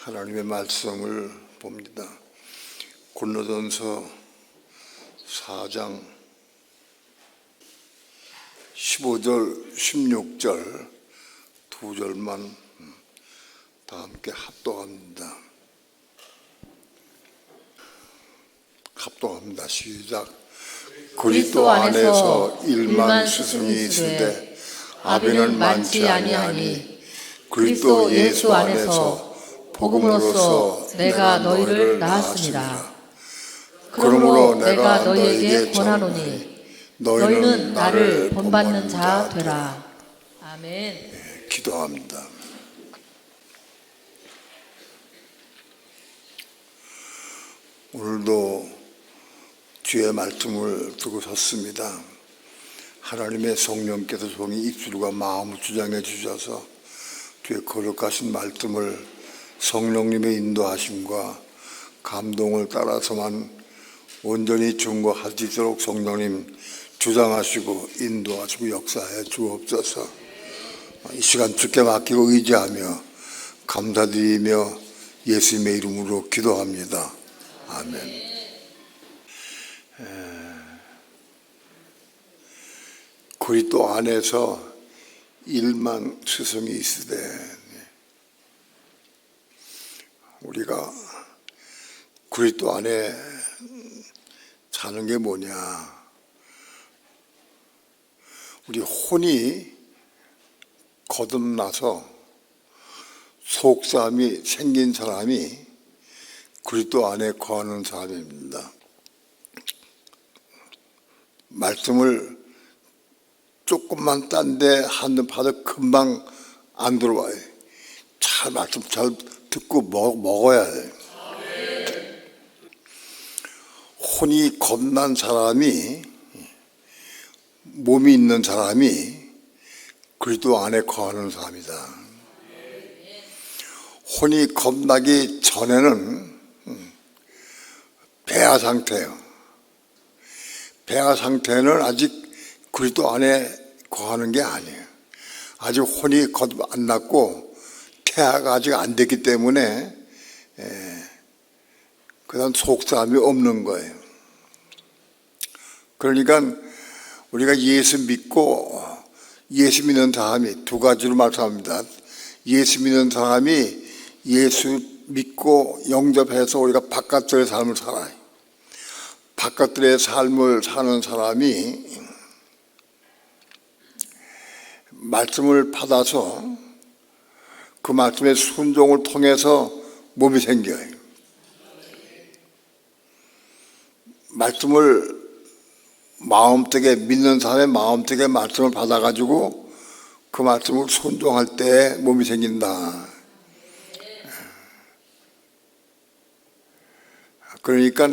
하나님의 말씀을 봅니다. 고린도전서 4장 15절, 16절 두 절만 다 함께 합독합니다. 합독합니다. 시작. 그리스도 안에서 일만 스승이 있으되 아비는 많지 아니하니 그리스도 예수 안에서 복음으로써 내가 너희를 낳았습니다. 그러므로 내가 너희에게 권하노니 너희는 나를 본받는 자 되라. 아멘. 기도합니다. 오늘도 주의 말씀을 두고 섰습니다. 하나님의 성령께서 종이 입술과 마음을 주장해 주셔서 주의 거룩하신 말씀을 성령님의 인도하심과 감동을 따라서만 온전히 증거할 수 있도록 성령님 주장하시고 인도하시고 역사해 주옵소서. 이 시간 주께 맡기고 의지하며 감사드리며 예수님의 이름으로 기도합니다. 아멘. 그리스도 안에서 일만 스승이 있으되, 우리가 그리스도 안에 사는 게 뭐냐? 우리 혼이 거듭나서 속사함이 생긴 사람이 그리스도 안에 거하는 사람입니다. 말씀을 조금만 딴 데 한눈 파도 금방 안 들어와요. 잘 말씀 잘 듣고 먹어야 돼. 혼이 겁난 사람이, 몸이 있는 사람이 그리스도 안에 거하는 사람이다. 혼이 겁나기 전에는 배아 상태예요. 배아 상태는 아직 그리스도 안에 거하는 게 아니에요. 아직 혼이 거듭 안 났고 태아가 아직 안 됐기 때문에 그다음 속사함이 없는 거예요. 그러니까 우리가 예수 믿고 예수 믿는 사람이 두 가지로 말씀합니다. 예수 믿는 사람이 예수 믿고 영접해서 우리가 바깥들의 삶을 살아요. 바깥들의 삶을 사는 사람이 말씀을 받아서 그 말씀의 순종을 통해서 몸이 생겨요. 말씀을 마음속에 믿는 사람의 마음속에 말씀을 받아가지고 그 말씀을 순종할 때 몸이 생긴다. 그러니까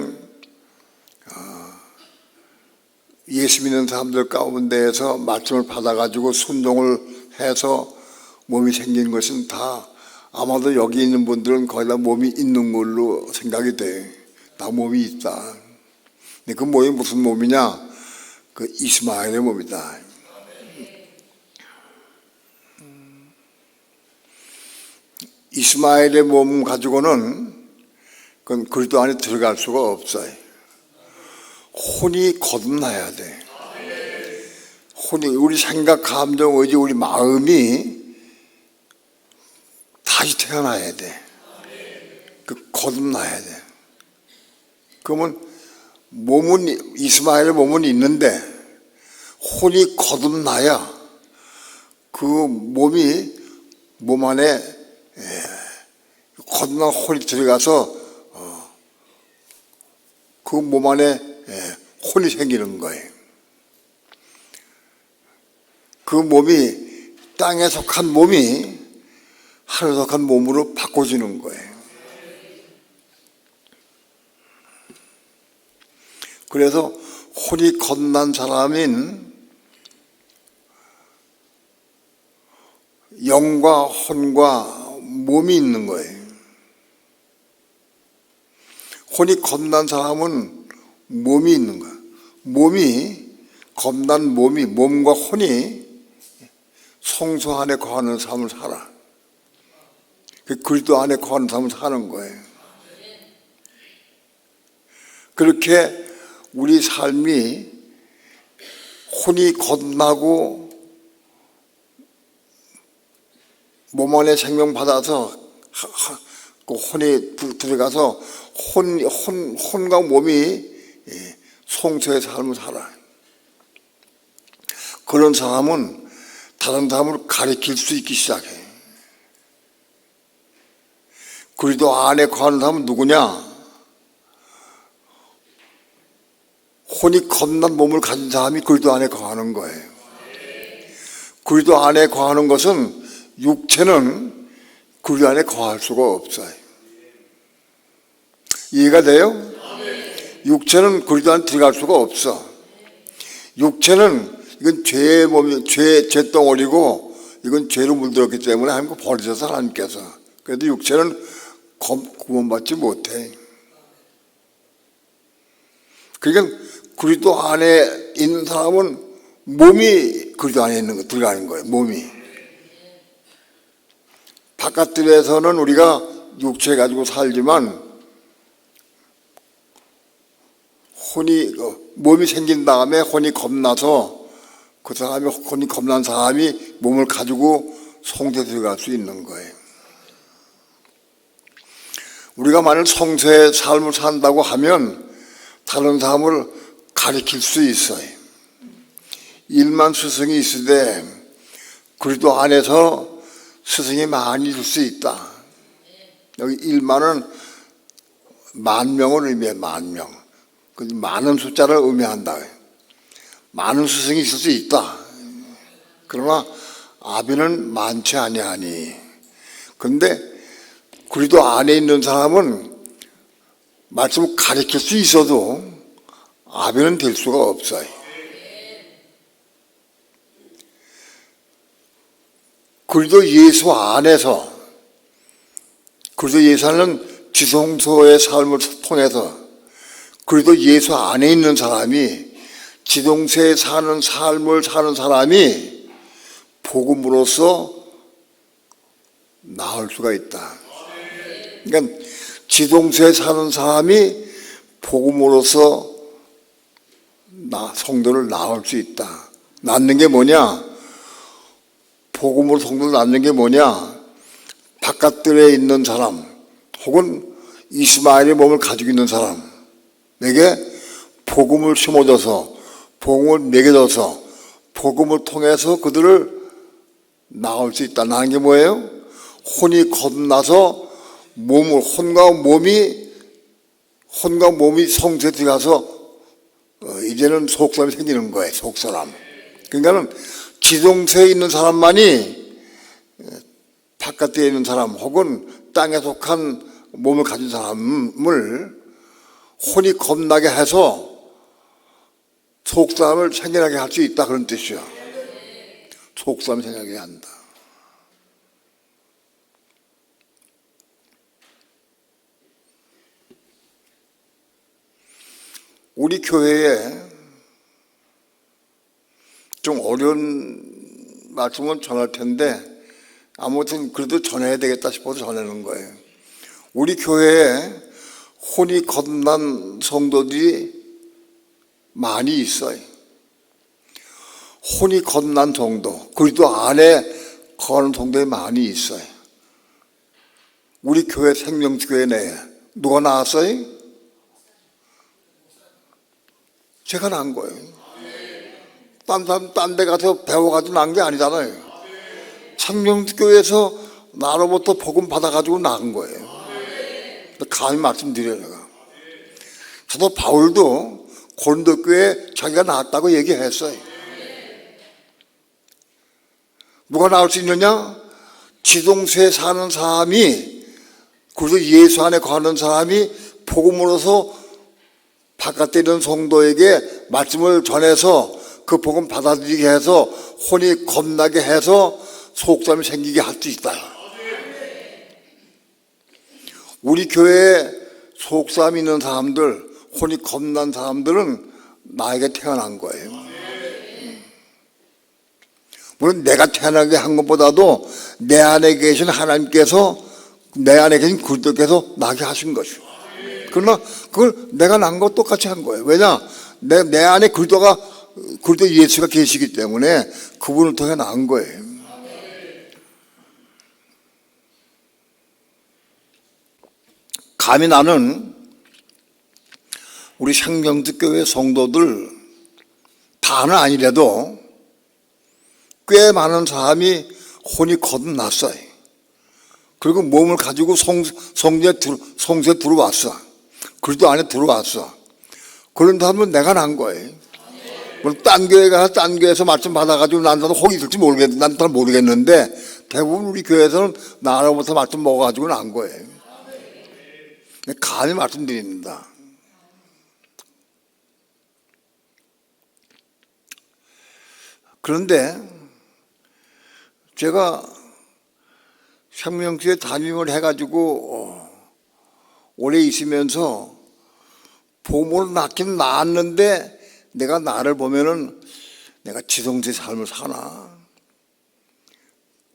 예수 믿는 사람들 가운데에서 말씀을 받아가지고 순종을 해서 몸이 생긴 것은 다 아마도 여기 있는 분들은 거의 다 몸이 있는 걸로 생각이 돼. 다 몸이 있다. 근데 그 몸이 무슨 몸이냐? 그 이스마엘의 몸이다. 이스마엘의 몸 가지고는 그건 그리스도 안에 들어갈 수가 없어요. 혼이 거듭나야 돼. 혼이, 우리 생각, 감정, 의지, 우리 마음이 다시 태어나야 돼. 그 거듭나야 돼. 그러면 몸은, 이스마엘의 몸은 있는데 혼이 거듭나야 그 몸이 몸 안에 거듭난 혼이 들어가서 그 몸 안에 혼이 생기는 거예요. 그 몸이 땅에 속한 몸이 하늘에 속한 몸으로 바꿔지는 거예요. 그래서 혼이 거듭난 사람인 영과 혼과 몸이 있는 거예요. 혼이 거듭난 사람은 몸이 있는 거예요. 몸이, 겁난 몸이, 몸과 혼이 성소 안에 거하는 삶을 살아. 그리스도 안에 거하는 삶을 사는 거예요. 그렇게 우리 삶이 혼이 거듭나고 몸 안에 생명 받아서 그 혼이 들어가서 혼과 몸이 송수의 삶을 살아요. 그런 사람은 다른 사람을 가리킬 수 있기 시작해요. 그리스도 안에 거하는 사람은 누구냐? 혼이 겁난 몸을 가진 사람이 그리스도 안에 거하는 거예요. 그리스도 안에 거하는 것은 육체는 그리스도 안에 거할 수가 없어요. 이해가 돼요? 육체는 그리스도 안에 들어갈 수가 없어. 육체는 이건 죄의 몸이 죄 덩어리고 이건 죄로 물들었기 때문에 하나님께 버리셔서 하나님께서. 그래도 육체는 구원받지 못해. 그러니까 그리스도 안에 있는 사람은 몸이 그리스도 안에 있는 거 들어가는 거예요. 몸이. 바깥들에서는 우리가 육체 가지고 살지만 몸이 생긴 다음에 혼이 겁나서 그 사람이 혼이 겁난 사람이 몸을 가지고 성도에 들어갈 수 있는 거예요. 우리가 만일 성도의 삶을 산다고 하면 다른 사람을 가리킬 수 있어요. 일만 스승이 있으되 그리스도 안에서 스승이 많이 있을 수 있다. 여기 일만은 만 명을 의미해. 만 명. 많은 숫자를 의미한다. 많은 스승이 있을 수 있다. 그러나 아비는 많지 아니하니. 그런데 그리스도 안에 있는 사람은 말씀을 가리킬 수 있어도 아비는 될 수가 없어요. 그리스도 예수 안에서, 그리스도 예수 안에는 지성소의 삶을 통해서 그리스도 예수 안에 있는 사람이 지성소에 사는 삶을 사는 사람이 복음으로서 나을 수가 있다. 그러니까 지성소에 사는 사람이 복음으로서 성도를 낳을 수 있다. 낳는 게 뭐냐? 복음으로 성도를 낳는 게 뭐냐? 바깥들에 있는 사람 혹은 이스마엘의 몸을 가지고 있는 사람에게 복음을 심어줘서 복음을 먹여줘서 복음을 통해서 그들을 낳을 수 있다. 낳는 게 뭐예요? 혼이 겁나서 혼과 몸이 성소에 들어가서 이제는 속사람이 생기는 거예요. 속사람. 그러니까는 지성소에 있는 사람만이 바깥에 있는 사람 혹은 땅에 속한 몸을 가진 사람을 혼이 겁나게 해서 속사람을 생겨나게 할 수 있다. 그런 뜻이요. 속사람을 생겨나게 한다. 우리 교회에 좀 어려운 말씀은 전할 텐데 아무튼 그래도 전해야 되겠다 싶어서 전하는 거예요. 우리 교회에 혼이 겁난 성도들이 많이 있어요. 혼이 겁난 성도, 그리스도 안에 거하는 성도들이 많이 있어요. 우리 교회 생명교회 내에 누가 나왔어요? 제가 낳은 거예요. 딴 데 가서 배워가지고 낳은 게 아니잖아요. 생명교회에서 나로부터 복음 받아가지고 낳은 거예요. 감히 말씀드려요. 내가. 사도 바울도 고린도 교회에 자기가 낳았다고 얘기했어요. 누가 나올 수 있느냐? 지동세에 사는 사람이, 그래서 예수 안에 거하는 사람이 복음으로서 바깥에 있는 성도에게 말씀을 전해서 그 복음 받아들이게 해서 혼이 겁나게 해서 속담이 생기게 할 수 있다. 우리 교회에 속담이 있는 사람들, 혼이 겁난 사람들은 나에게 태어난 거예요. 물론 내가 태어나게 한 것보다도 내 안에 계신 하나님께서 내 안에 계신 그리스도께서 나게 하신 것이요. 그러나 그걸 내가 난 거 똑같이 한 거예요. 왜냐? 내 안에 그리스도 예수가 계시기 때문에 그분을 통해 난 거예요. 감히 나는 우리 생명특교회 성도들 다는 아니래도 꽤 많은 사람이 혼이 거듭났어요. 그리고 몸을 가지고 성소에 들어왔어. 그리스도 안에 들어왔어. 그런 사람은 내가 난 거예요. 물론 딴 교회 가서 딴 교회에서 말씀 받아가지고 난 사람 혹 있을지 난 잘 모르겠는데 대부분 우리 교회에서는 나로부터 말씀 먹어가지고 난 거예요. 감히 말씀드립니다. 그런데 제가 생명교회 담임을 해가지고 오래 있으면서 부모를 낳긴 낳았는데 내가 나를 보면은 내가 지성제 삶을 사나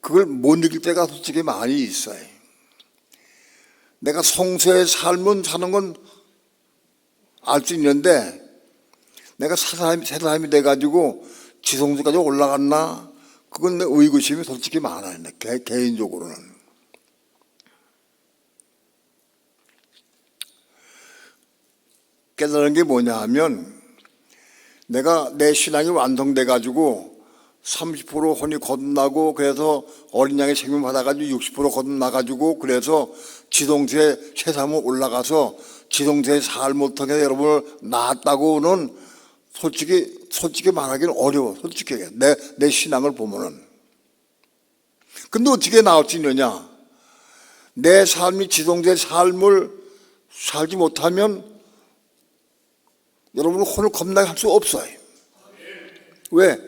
그걸 못 느낄 때가 솔직히 많이 있어요. 내가 성소의 삶은 사는 건 알 수 있는데 내가 새 사람이 돼가지고 지성소까지 올라갔나? 그건 내 의구심이 솔직히 많아요. 개인적으로는. 깨달은 게 뭐냐 하면 내가 내 신앙이 완성돼가지고 30% 혼이 거듭나고 그래서 어린 양의 생명 받아가지고 60% 거듭나가지고 그래서 지성소에 새삼을 올라가서 지성소의 삶을 통해 여러분을 낳았다고는 솔직히 말하기는 어려워. 솔직히 내 신앙을 보면은. 근데 어떻게 나올 수 있느냐? 내 삶이 지성소의 삶을 살지 못하면 여러분은 혼을 겁나게 할 수 없어요. 왜?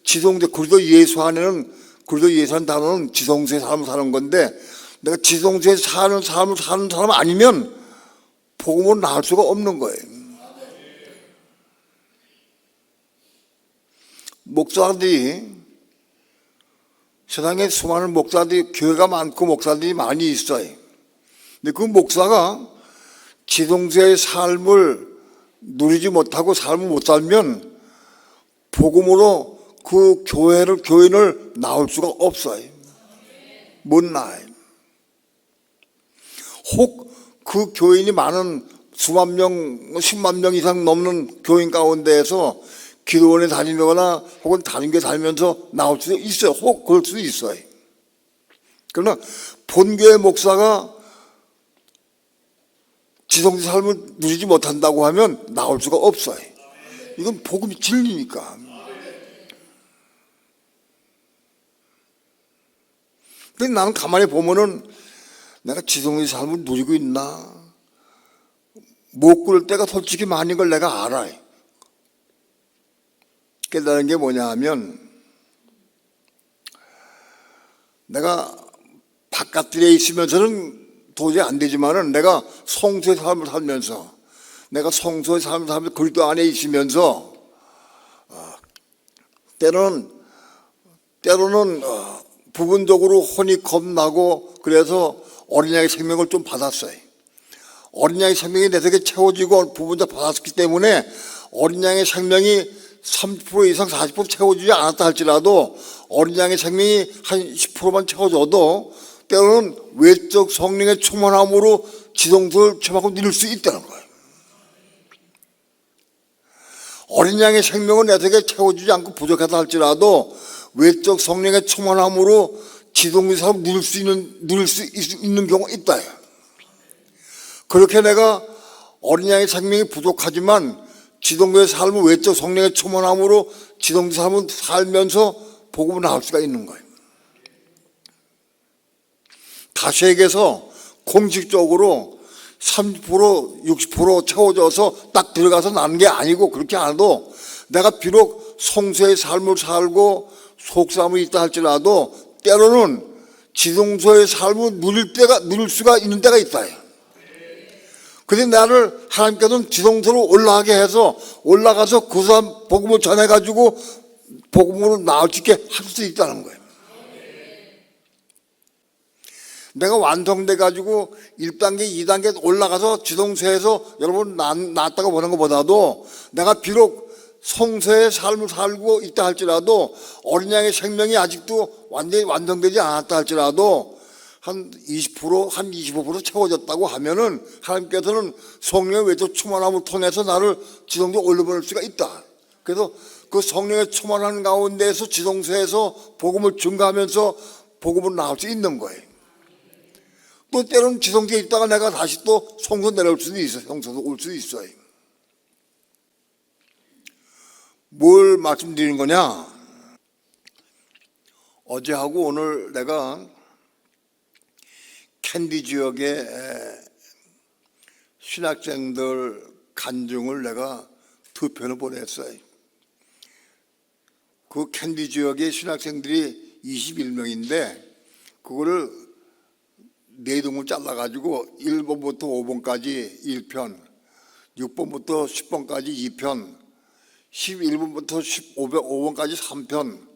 지성소, 그리스도 예수 안에는, 그리스도 예수라는 단어는 지성소의 삶을 사는 건데 내가 지성소에 사는 삶을 사는 사람 아니면 복음을 나을 수가 없는 거예요. 목사들이 세상에 수많은 목사들이 교회가 많고 목사들이 많이 있어요. 근데 그 목사가 지성소의 삶을 누리지 못하고 삶을 못 살면 복음으로 그 교인을 낳을 수가 없어요. 못 낳아요. 혹 그 교인이 많은 수만 명, 10만 명 이상 넘는 교인 가운데에서 기도원에 다니거나 혹은 다른 게 다니면서 나올 수도 있어요. 혹 그럴 수도 있어요. 그러나 본교회 목사가 지성소 삶을 누리지 못한다고 하면 나올 수가 없어요. 이건 복음이 진리니까. 근데 나는 가만히 보면은 내가 지성소의 삶을 누리고 있나? 못 그럴 때가 솔직히 많은 걸 내가 알아요. 깨달은 게 뭐냐 하면 내가 바깥들에 있으면서는 도저히 안 되지만은 내가 성소의 삶을 살면서 내가 성소의 삶을 살면서 그리스도 안에 있으면서 때로는 부분적으로 혼이 겁나고 그래서 어린 양의 생명을 좀 받았어요. 어린 양의 생명이 내 속에 채워지고 부분적으로 받았기 때문에 어린 양의 생명이 30% 이상 40% 채워주지 않았다 할지라도 어린 양의 생명이 한 10%만 채워줘도 때로는 외적 성령의 충만함으로 지성소를 처음하고 누릴 수 있다는 거예요. 어린 양의 생명은 내 속에 채워주지 않고 부족하다 할지라도 외적 성령의 충만함으로 지성소의 삶을 누릴 수 있는 경우가 있다. 그렇게 내가 어린 양의 생명이 부족하지만 지성소의 삶을 외적 성령의 충만함으로 지성소의 삶을 살면서 복음을 나올 수가 있는 거예요. 다시 얘기해서 공식적으로 30% 60% 채워져서 딱 들어가서 나는 게 아니고 그렇게 안 해도 내가 비록 성소의 삶을 살고 속삼이 있다 할지라도 때로는 지성소의 삶을 누릴 수가 있는 때가 있다. 그런데 나를 하나님께서는 지성소로 올라가서 그 사람 복음을 전해가지고 복음으로 나올 수 있게 할 수 있다는 거예요. 내가 완성돼 가지고 1단계, 2단계 올라가서 지성소에서 여러분 낳았다고 보는 것보다도 내가 비록 성소의 삶을 살고 있다 할지라도 어린 양의 생명이 아직도 완전히 완성되지 않았다 할지라도 한 20%, 한 25% 채워졌다고 하면은 하나님께서는 성령의 외적 충만함을 통해서 나를 지성소에 올려보낼 수가 있다. 그래서 그 성령의 충만한 가운데에서 지성소에서 복음을 증가하면서 복음을 나올 수 있는 거예요. 또 때로는 지성소에 있다가 내가 다시 또 성소 내려올 수도 있어요. 성소도 올 수도 있어요. 뭘 말씀드리는 거냐? 어제하고 오늘 내가 캔디 지역의 신학생들 간증을 내가 2편을 보냈어요. 그 캔디 지역의 신학생들이 21명인데 그거를 4등을 잘라가지고 1번부터 5번까지 1편, 6번부터 10번까지 2편, 11번부터 15번까지 3편,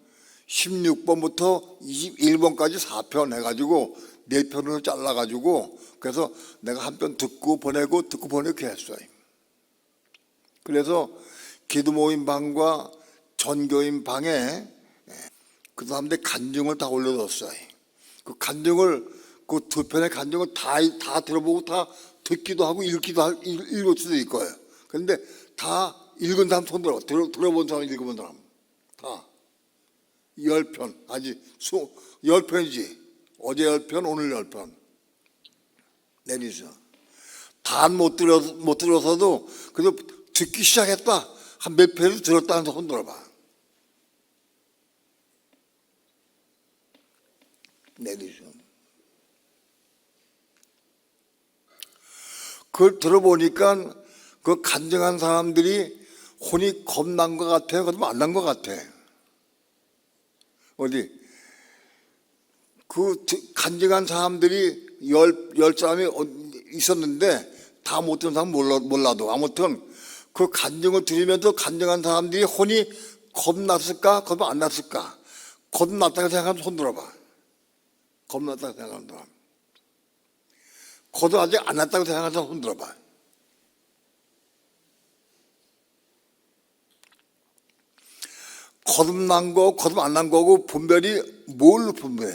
16번부터 21번까지 4편 해가지고 4편으로 잘라가지고 그래서 내가 한 편 듣고 보내고 이렇게 했어요. 그래서 기도 모임 방과 전교인 방에 그 사람들 간증을 다 올려뒀어요. 그 간증을 그 2편의 간증을 다 들어보고 다 듣기도 하고 읽을 수도 있고요. 그런데 다 읽은 사람 손 들어본 사람 읽어본 사람 다 10편 아직 10편이지. 어제 10편 오늘 10편 내리죠. 다 못 들어서도 그래도 듣기 시작했다. 한 몇 편을 들었다는 손 들어봐. 내리죠. 그걸 들어보니까 그 간증한 사람들이 혼이 겁난 것 같아요? 그래도 안 난 것 같아. 어디? 그 간증한 사람들이 열 사람이 있었는데 다 못 들은 사람은 몰라도 아무튼 그 간증을 들으면서 간증한 사람들이 혼이 겁났을까? 겁 안 났을까? 겁났다고 생각하면 손 들어봐. 겁났다고 생각하면 손 들어봐. 겁도 아직 안 났다고 생각하면 손 들어봐. 거듭난 거, 거듭 안 난 거고 분별이 뭘로 분별해?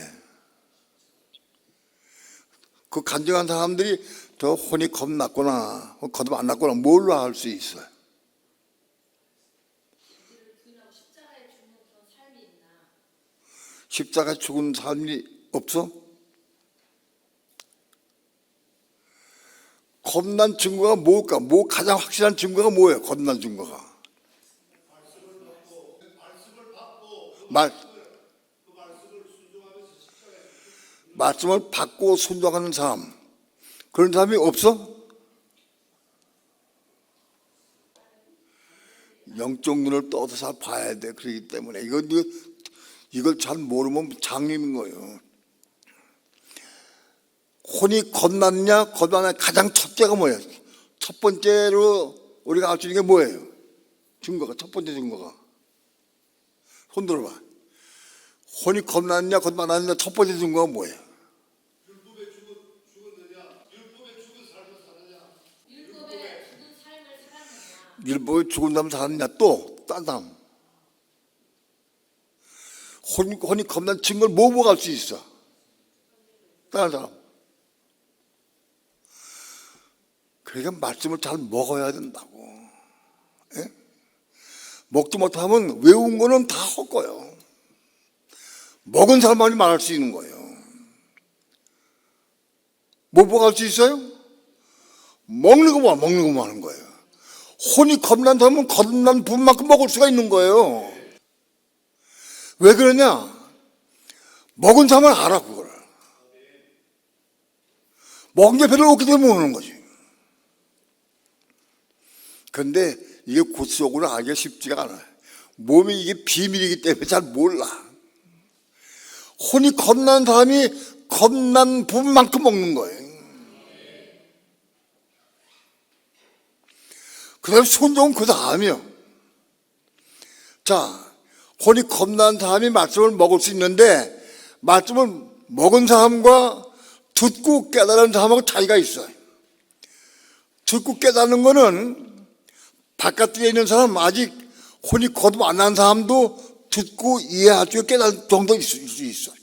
그 간증한 사람들이 저 혼이 겁났구나, 거듭 안 났구나, 뭘로 알 수 있어요? 십자가에 죽은 삶이 없어? 겁난 증거가 뭘까? 가장 확실한 증거가 뭐예요? 겁난 증거가. 말씀을 받고 순종하는 사람, 그런 사람이 없어? 영적 눈을 떠서 잘 봐야 돼. 그렇기 때문에 이걸 잘 모르면 장님인 거예요. 혼이 겁났냐 겁났냐 가장 첫째가 뭐예요? 첫 번째로 우리가 알 수 있는 게 뭐예요? 증거가, 첫 번째 증거가. 손 들어봐. 혼이 겁났냐 겁 안 났냐 첫 번째 증거가 뭐예요? 율법에 죽었느냐? 율법에 죽은 삶을 살았냐? 율법에 죽은 삶을 살았느냐? 율법에 죽은 삶을 살았냐? 또 딴 사람. 혼이 겁난 증거를 뭐 보고 알 수 있어? 다른 사람. 그러니까 말씀을 잘 먹어야 된다고. 예? 먹지 못하면 외운 거는 다 헛거예요. 먹은 사람만이 말할 수 있는 거예요. 뭐 보고 알 수 있어요? 먹는 것만 하는 거예요. 혼이 겁난 사람은 겁난 분만큼 먹을 수가 있는 거예요. 왜 그러냐? 먹은 사람은 알아, 그걸. 먹은 게 별로 없기 때문에 먹는 거지. 근데 이게 구속으로 알기가 쉽지가 않아요. 몸이 이게 비밀이기 때문에 잘 몰라. 혼이 겁난 사람이 겁난 부분만큼 먹는 거예요. 그 다음에 순종은 그 다음이요. 자, 혼이 겁난 사람이 말씀을 먹을 수 있는데 말씀을 먹은 사람과 듣고 깨달은 사람하고 차이가 있어요. 듣고 깨닫는 거는 바깥에 있는 사람, 아직 혼이 거듭 안 난 사람도 듣고 이해할 수 있고 깨달을 정도 있을 수 있어요.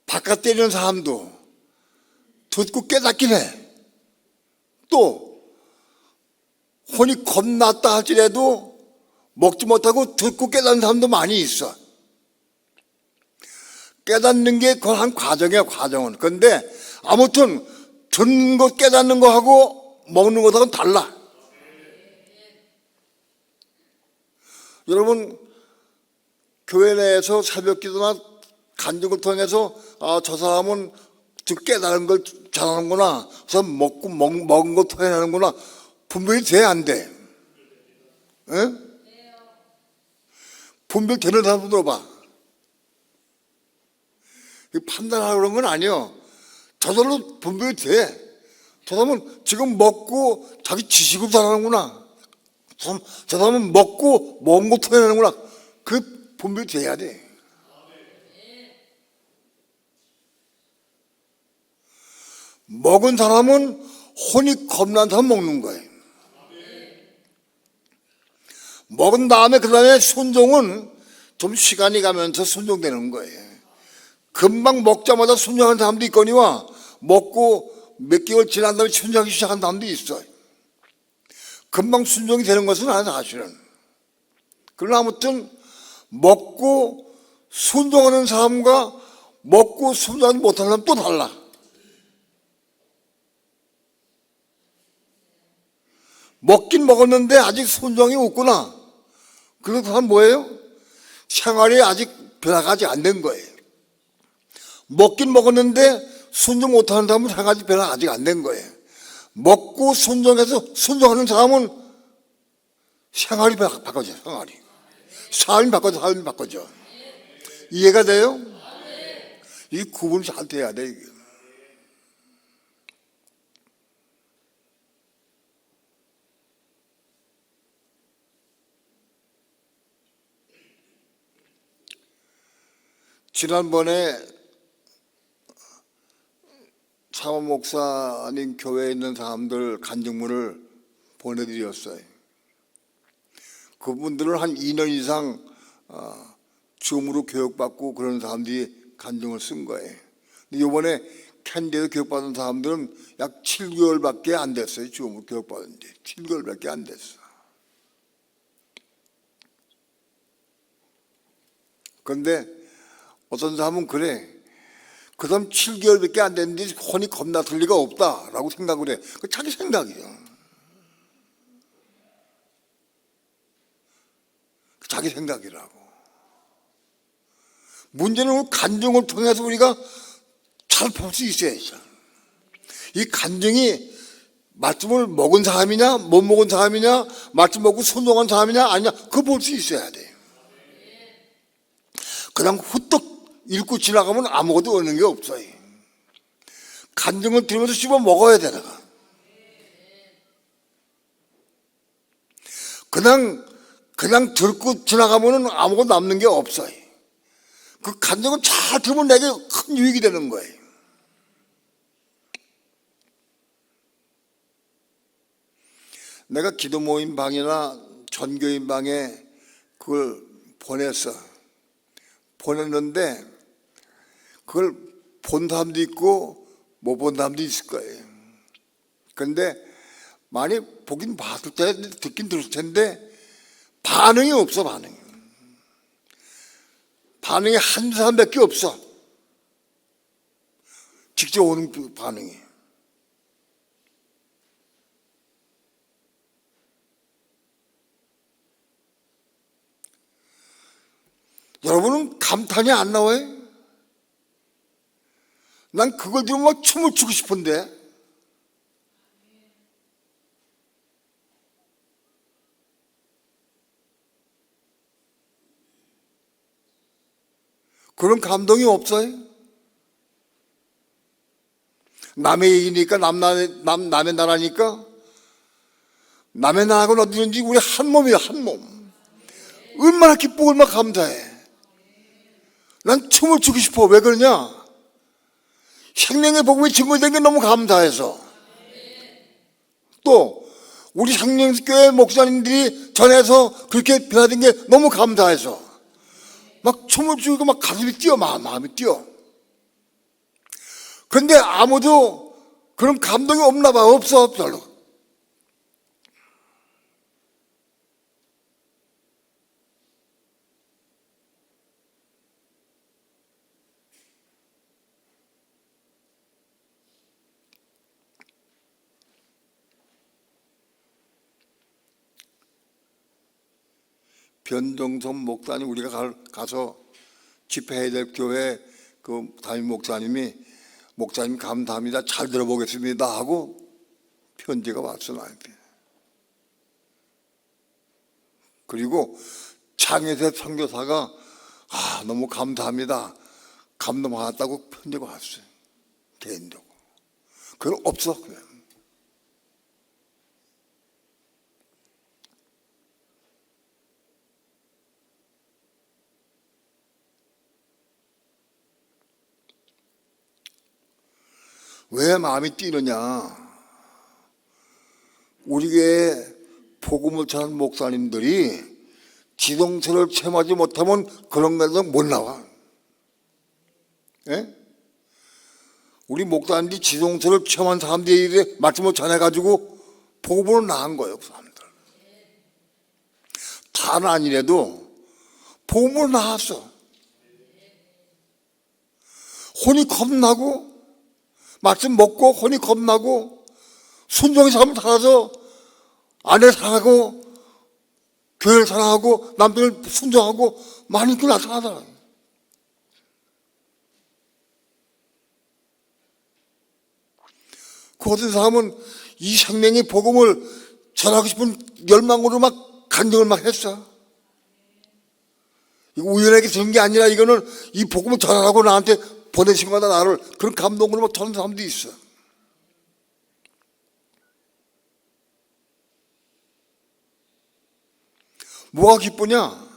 바깥에 있는 사람도 듣고 깨닫긴 해. 또 혼이 겁났다 할지라도 먹지 못하고 듣고 깨닫는 사람도 많이 있어. 깨닫는 게 그건 한 과정이야, 과정은. 그런데 아무튼 듣는 거 깨닫는 거하고 먹는 것하고는 달라. 여러분, 교회 내에서 새벽 기도나 간증을 통해서 저 사람은 깨달은 걸 잘하는구나, 그래서 먹은 거 토해내는구나, 분별이 돼, 안 돼? 에? 분별되는 사람 물어봐. 판단하려고 그런 건 아니에요. 저절로 분별이 돼. 저 사람은 지금 먹고 자기 지식으로 살아가는구나, 저 사람은 먹고 먹은 거 토해내는구나, 그 분별이 돼야 돼. 먹은 사람은 혼이 겁난 사람 먹는 거예요. 먹은 다음에 그 다음에 순종은 좀 시간이 가면서 순종되는 거예요. 금방 먹자마자 순종하는 사람도 있거니와 먹고 몇 개월 지난 다음에 순종하기 시작한 사람도 있어요. 금방 순종이 되는 것은 아니야, 사실은. 그러나 아무튼 먹고 순종하는 사람과 먹고 순종하지 못하는 사람 또 달라. 먹긴 먹었는데 아직 순종이 없구나. 그런 사람 뭐예요? 생활이 아직 변화가 안 된 거예요. 먹긴 먹었는데 순종 못하는 사람은 생활이 변화가 아직 안 된 거예요. 먹고 순종해서 순종하는 사람은 생활이 바꿔져. 생활이 삶이 바꿔져. 삶이 바꿔져. 이해가 돼요? 이 구분이 잘 돼야 돼, 이게. 지난번에 차원 목사님 교회에 있는 사람들 간증문을 보내드렸어요. 그분들은 한 2년 이상 줌으로 교육받고 그런 사람들이 간증을 쓴 거예요. 근데 이번에 캔디에서 교육받은 사람들은 약 7개월밖에 안 됐어요. 줌으로 교육받은 지 7개월밖에 안 됐어. 그런데 어떤 사람은 그래, 그 사람 7개월밖에 안 됐는데 혼이 겁나 들 리가 없다라고 생각을 해. 그 자기 생각이죠. 자기 생각이라고. 문제는 간증을 통해서 우리가 잘 볼 수 있어야죠. 이 간증이 말씀을 먹은 사람이냐 못 먹은 사람이냐, 말씀 먹고 순종한 사람이냐 아니냐, 그거 볼 수 있어야 돼. 그냥 후떡 읽고 지나가면 아무것도 얻는 게 없어요. 간증을 들으면서 씹어 먹어야 되다가 그냥 듣고 지나가면 아무것도 남는 게 없어요. 그 간증을 잘 들으면 내게 큰 유익이 되는 거예요. 내가 기도 모임 방이나 전교인 방에 그걸 보냈는데 그걸 본 사람도 있고 못 본 사람도 있을 거예요. 그런데 많이 보긴 봤을 때, 듣긴 들을 텐데 반응이 없어. 반응이 한 사람밖에 없어. 직접 오는 그 반응이. 여러분은 감탄이 안 나와요? 난 그걸 들으면 막 춤을 추고 싶은데. 그런 감동이 없어요? 남의 얘기니까, 남의 나라니까, 남의 나라하고는 어디든지 우리 한 몸이야, 한 몸. 얼마나 기쁘고 얼마나 감사해. 난 춤을 추고 싶어. 왜 그러냐? 생명의 복음이 증거된 게 너무 감사해서. 또 우리 생명교회 목사님들이 전해서 그렇게 변화된 게 너무 감사해서 막 춤을 추고 막 가슴이 뛰어, 마음이 뛰어. 그런데 아무도 그런 감동이 없나 봐. 없어, 별로. 변정선 목사님, 우리가 가서 집회해야 될 교회 그 담임 목사님이, 목사님 감사합니다, 잘 들어보겠습니다 하고 편지가 왔어, 나한테. 그리고 장혜세 선교사가 너무 감사합니다, 감동받았다고 편지가 왔어요, 개인적으로. 그건 없어, 그냥. 왜 마음이 뛰느냐? 우리 교회 복음을 전하는 목사님들이 지동서를 체험하지 못하면 그런 데서 못 나와. 예? 우리 목사님들이 지동서를 체험한 사람들이 말씀을 전해가지고 복음으로 나은 거예요, 그 사람들. 다는 아니래도 복음으로 나왔어. 혼이 겁나고 말씀 먹고 혼이 겁나고 순종의 삶을 살아서 아내 사랑하고 교회를 사랑하고 남편을 순종하고 많이 그 나타나더라. 그 어떤 사람은 이 생명의 복음을 전하고 싶은 열망으로 막 간증을 막 했어. 이거 우연하게 된 게 아니라 이거는 이 복음을 전하라고 나한테 보내신 거다, 나를. 그런 감동으로 막 전하는 사람도 있어. 뭐가 기쁘냐?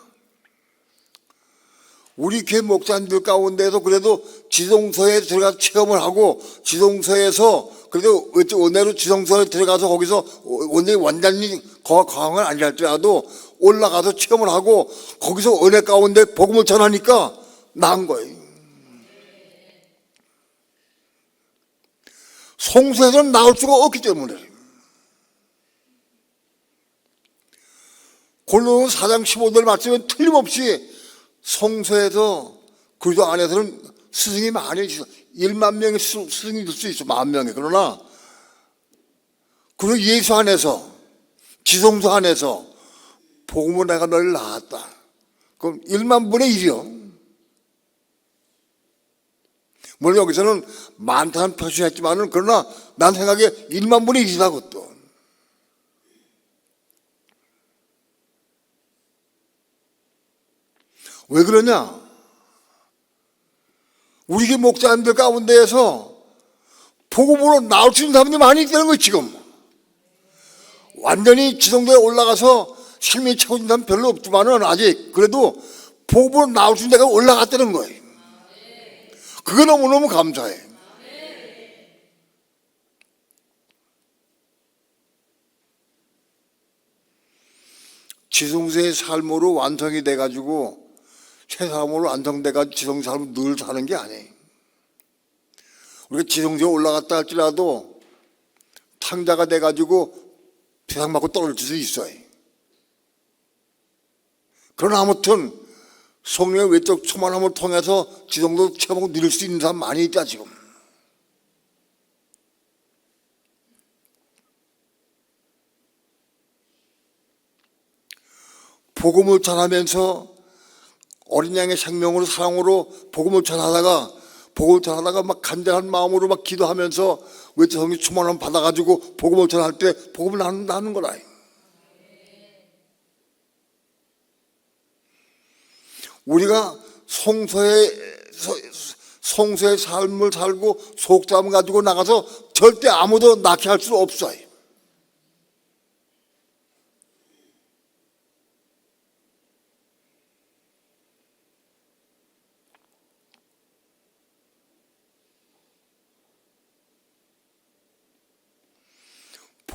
우리 교회 목사님들 가운데서 그래도 지성소에 들어가서 체험을 하고, 지성소에서 그래도 은혜로 지성소에 들어가서 거기서 완전히 거항을 아니랄지라도 올라가서 체험을 하고 거기서 은혜 가운데 복음을 전하니까 나은 거예요. 성소에서는 나올 수가 없기 때문에. 골로새 4장 15절 말씀은 틀림없이 성소에서 그리스도 안에서는 스승이 많이 있어. 1만 명의 스승이 될 수 있어, 10,000명이. 그러나 그리고 예수 안에서, 지성소 안에서 복음으로 내가 너를 낳았다. 그럼 1만 분의 1이요. 물론 여기서는 많다는 표시했지만은, 그러나 난 생각에 1만 분의 1이다, 그것도. 왜 그러냐? 우리 교회 목사님들 가운데에서 복음으로 나올 수 있는 사람들이 많이 있다는 거예요, 지금. 완전히 지성소에 올라가서 생명이 채워진 사람 별로 없지만은 아직 그래도 복음으로 나올 수 있는 데가 올라갔다는 거예요. 그게 너무너무 감사해. 지성소의 삶으로 완성이 돼가지고 새 사람으로 완성돼가지고 지성소 삶을 늘 사는 게 아니에요. 우리가 지성소에 올라갔다 할지라도 탕자가 돼가지고 세상 맞고 떨어질 수 있어요. 그러나 아무튼 성령의 외적 충만함을 통해서 지성소 체험하고 누릴 수 있는 사람 많이 있다, 지금. 복음을 전하면서 어린 양의 생명으로, 사랑으로 복음을 전하다가 막 간절한 마음으로 막 기도하면서 외적 성령 충만함 받아가지고 복음을 전할 때 복음을 나누는 거라. 우리가 성소의 삶을 살고 속담을 가지고 나가서 절대 아무도 낳게 할 수 없어요.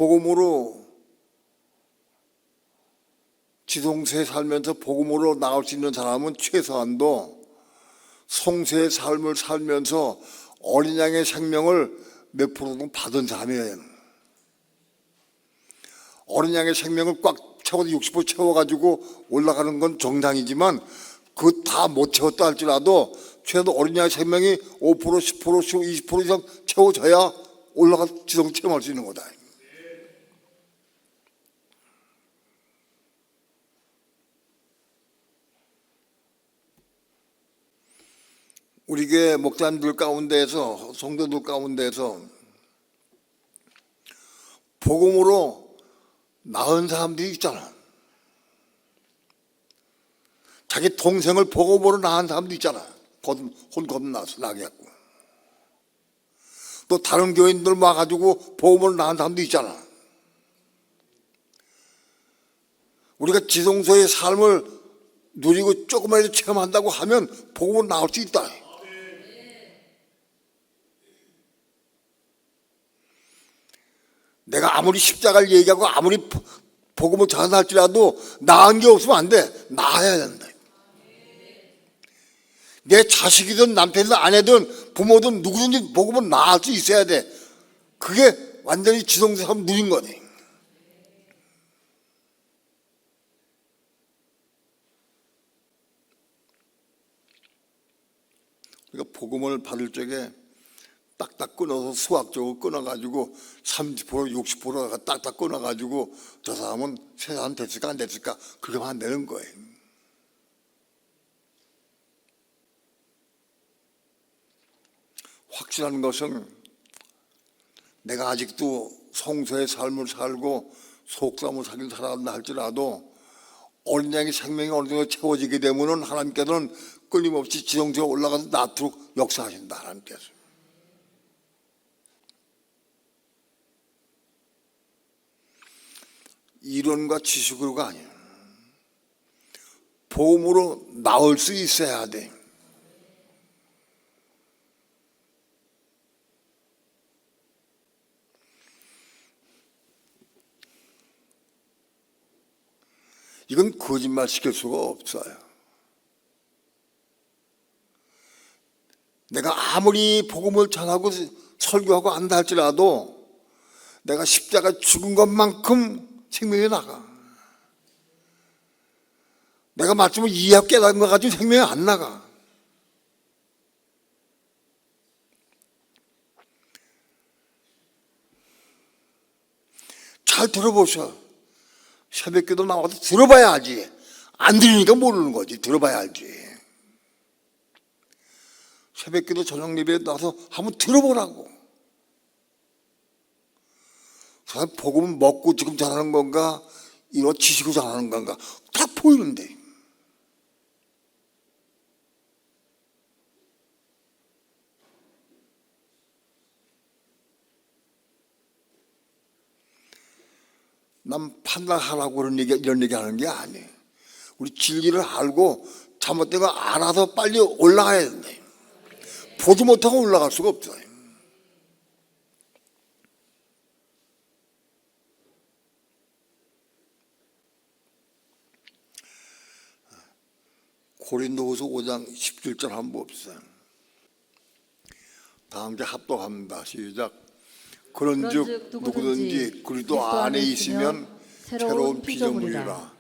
복음으로 지성소에 살면서 복음으로 나올 수 있는 사람은 최소한도 성소의 삶을 살면서 어린 양의 생명을 몇 프로든 받은 사람이에요. 어린 양의 생명을 꽉 채워서 60% 채워가지고 올라가는 건 정상이지만 그 다 못 채웠다 할지라도 최소 어린 양의 생명이 5%, 10%, 20% 이상 채워져야 올라가 지성 체험할 수 있는 거다. 우리 교회 목사님들 가운데에서 성도들 가운데에서 복음으로 낳은 사람들이 있잖아. 자기 동생을 복음으로 낳은 사람도 있잖아. 혼 나게 했고. 또 다른 교인들 와가지고 복음으로 낳은 사람도 있잖아. 우리가 지성소의 삶을 누리고 조금이라도 체험한다고 하면 복음으로 나올 수 있다. 내가 아무리 십자가를 얘기하고 아무리 복음을 전할지라도 나은 게 없으면 안 돼. 나아야 된다. 내 자식이든 남편이든 아내든 부모든 누구든지 복음을 나을 수 있어야 돼. 그게 완전히 지성소 삶을 누린 거네. 그러니까 복음을 받을 적에 딱딱 끊어서 수학적으로 끊어가지고 30% 60%가 딱딱 끊어가지고 저 사람은 세상 됐을까 안 됐을까 그렇게만 안 되는 거예요. 확실한 것은 내가 아직도 성소의 삶을 살고 속담을 살긴 살았나 할지라도 어린 양의 생명이 어느 정도 채워지게 되면은 하나님께서는 끊임없이 지성소에 올라가서 낳도록 역사하신다. 하나님께서. 이론과 지식으로가 아니야. 복음으로 나올 수 있어야 돼. 이건 거짓말 시킬 수가 없어요. 내가 아무리 복음을 전하고 설교하고 안다 할지라도 내가 십자가 죽은 것만큼 생명이 나가. 내가 말씀을 이해하고 깨닫는 것 가지고 생명이 안 나가. 잘 들어보셔. 새벽기도 나와서 들어봐야 알지. 안 들으니까 모르는 거지. 들어봐야 알지. 새벽기도 저녁 예배에 나와서 한번 들어보라고. 복음은 먹고 지금 잘하는 건가? 이거 지식으로 잘하는 건가? 다 보이는데. 난 판단하라고 이런 얘기 하는 게 아니에요. 우리 진리를 알고 잘못된 거 알아서 빨리 올라가야 된다. 보지 못하고 올라갈 수가 없어요. 고린도후서 5장 17절 한번 봅시다. 다 함께 합독합니다. 시작. 그런즉 누구든지 그리스도 안에 있으면 새로운 피조물이라.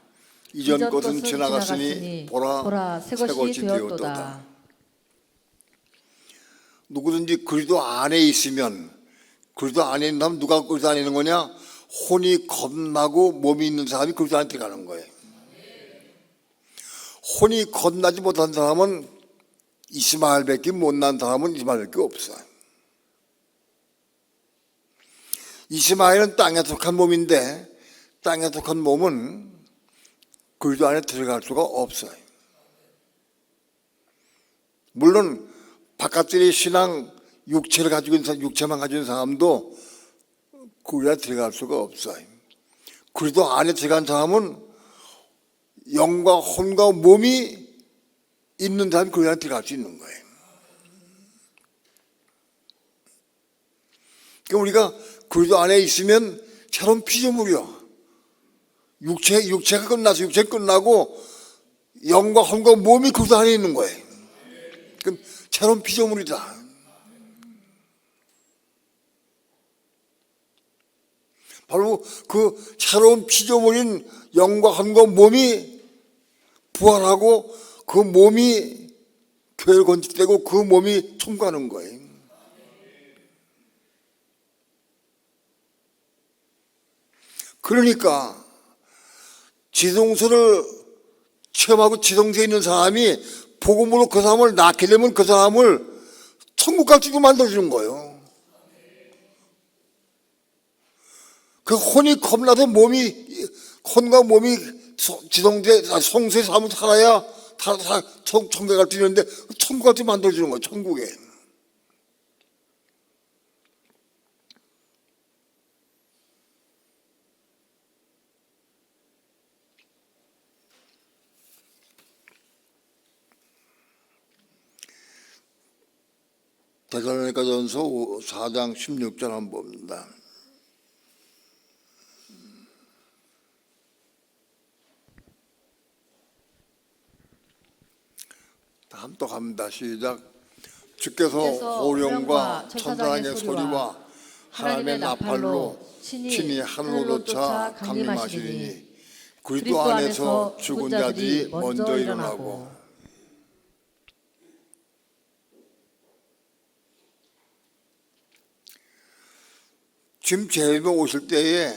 이전 것은 지나갔으니 보라 새 것이 되었도다. 누구든지 그리스도 안에 있으면, 그리스도 안에 있는 사람, 누가 그리스도 안에 있는 거냐? 혼이 겁나고 몸이 있는 사람이 그리스도 안에 들어가는 거예요. 혼이 겁나지 못한 사람은 이스마엘밖에 못난 사람은 이스마엘밖에 없어요. 이스마엘은 땅에 속한 몸인데 땅에 속한 몸은 그리스도 안에 들어갈 수가 없어요. 물론 바깥들의 신앙 육체를 가지고 있는 사람, 육체만 가지고 있는 사람도 그리스도 안에 들어갈 수가 없어요. 그리스도 안에 들어간 사람은 영과 혼과 몸이 있는 사람이 그리스도 안에 들어갈 수 있는 거예요. 그러니까 우리가 그리스도 안에 있으면 새로운 피조물이요. 육체가 끝나서 육체 끝나고 영과 혼과 몸이 그 안에 있는 거예요. 그럼 새로운 피조물이다. 바로 그 새로운 피조물인 영과 혼과 몸이 부활하고 그 몸이 교회를 건축되고 그 몸이 통과하는 거예요. 그러니까 지성소를 체험하고 지성소에 있는 사람이 복음으로 그 사람을 낳게 되면 그 사람을 천국 갈지도 만들어주는 거예요. 그 혼이 겁나서 혼과 몸이 지성소에 성소에 사무소 살아야 천국에 갈 수 있는데 천국 갈지 만들어주는 거예요. 천국에. 데살로니가전서 4장 16절 한번 봅니다. 다음 또 갑니다. 시작. 주께서 호령과 천사장의 소리와 하나님의 나팔로 친히 하늘로 쫓아 강림하시리니 그리스도 안에서 죽은 자들이 먼저 일어나고. 지금 제일 오실 때에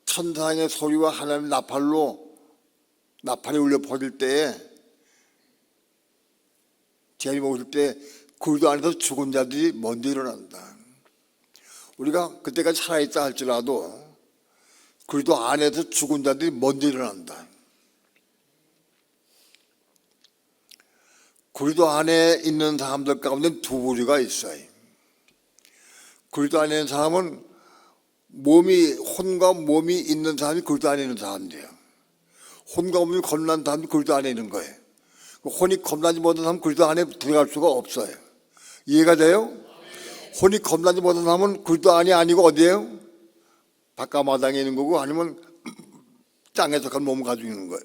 천사의 소리와 하나님의 나팔이 울려 퍼질 때에 제일 오실 때 그리스도 안에서 죽은 자들이 먼저 일어난다. 우리가 그때까지 살아있다 할지라도 그리스도 안에서 죽은 자들이 먼저 일어난다. 그리스도 안에 있는 사람들 가운데 두 부류가 있어요. 그리스도 안에 있는 사람은 혼과 몸이 있는 사람이 그리스도 안에 있는 사람이에요. 혼과 몸이 겁난 사람이 그리스도 안에 있는 거예요. 혼이 겁나지 못한 사람은 그리스도 안에 들어갈 수가 없어요. 이해가 돼요? 혼이 겁나지 못한 사람은 그리스도 안이 아니고 어디예요? 바깥마당에 있는 거고 아니면 땅에 속한 몸을 가지고 있는 거예요.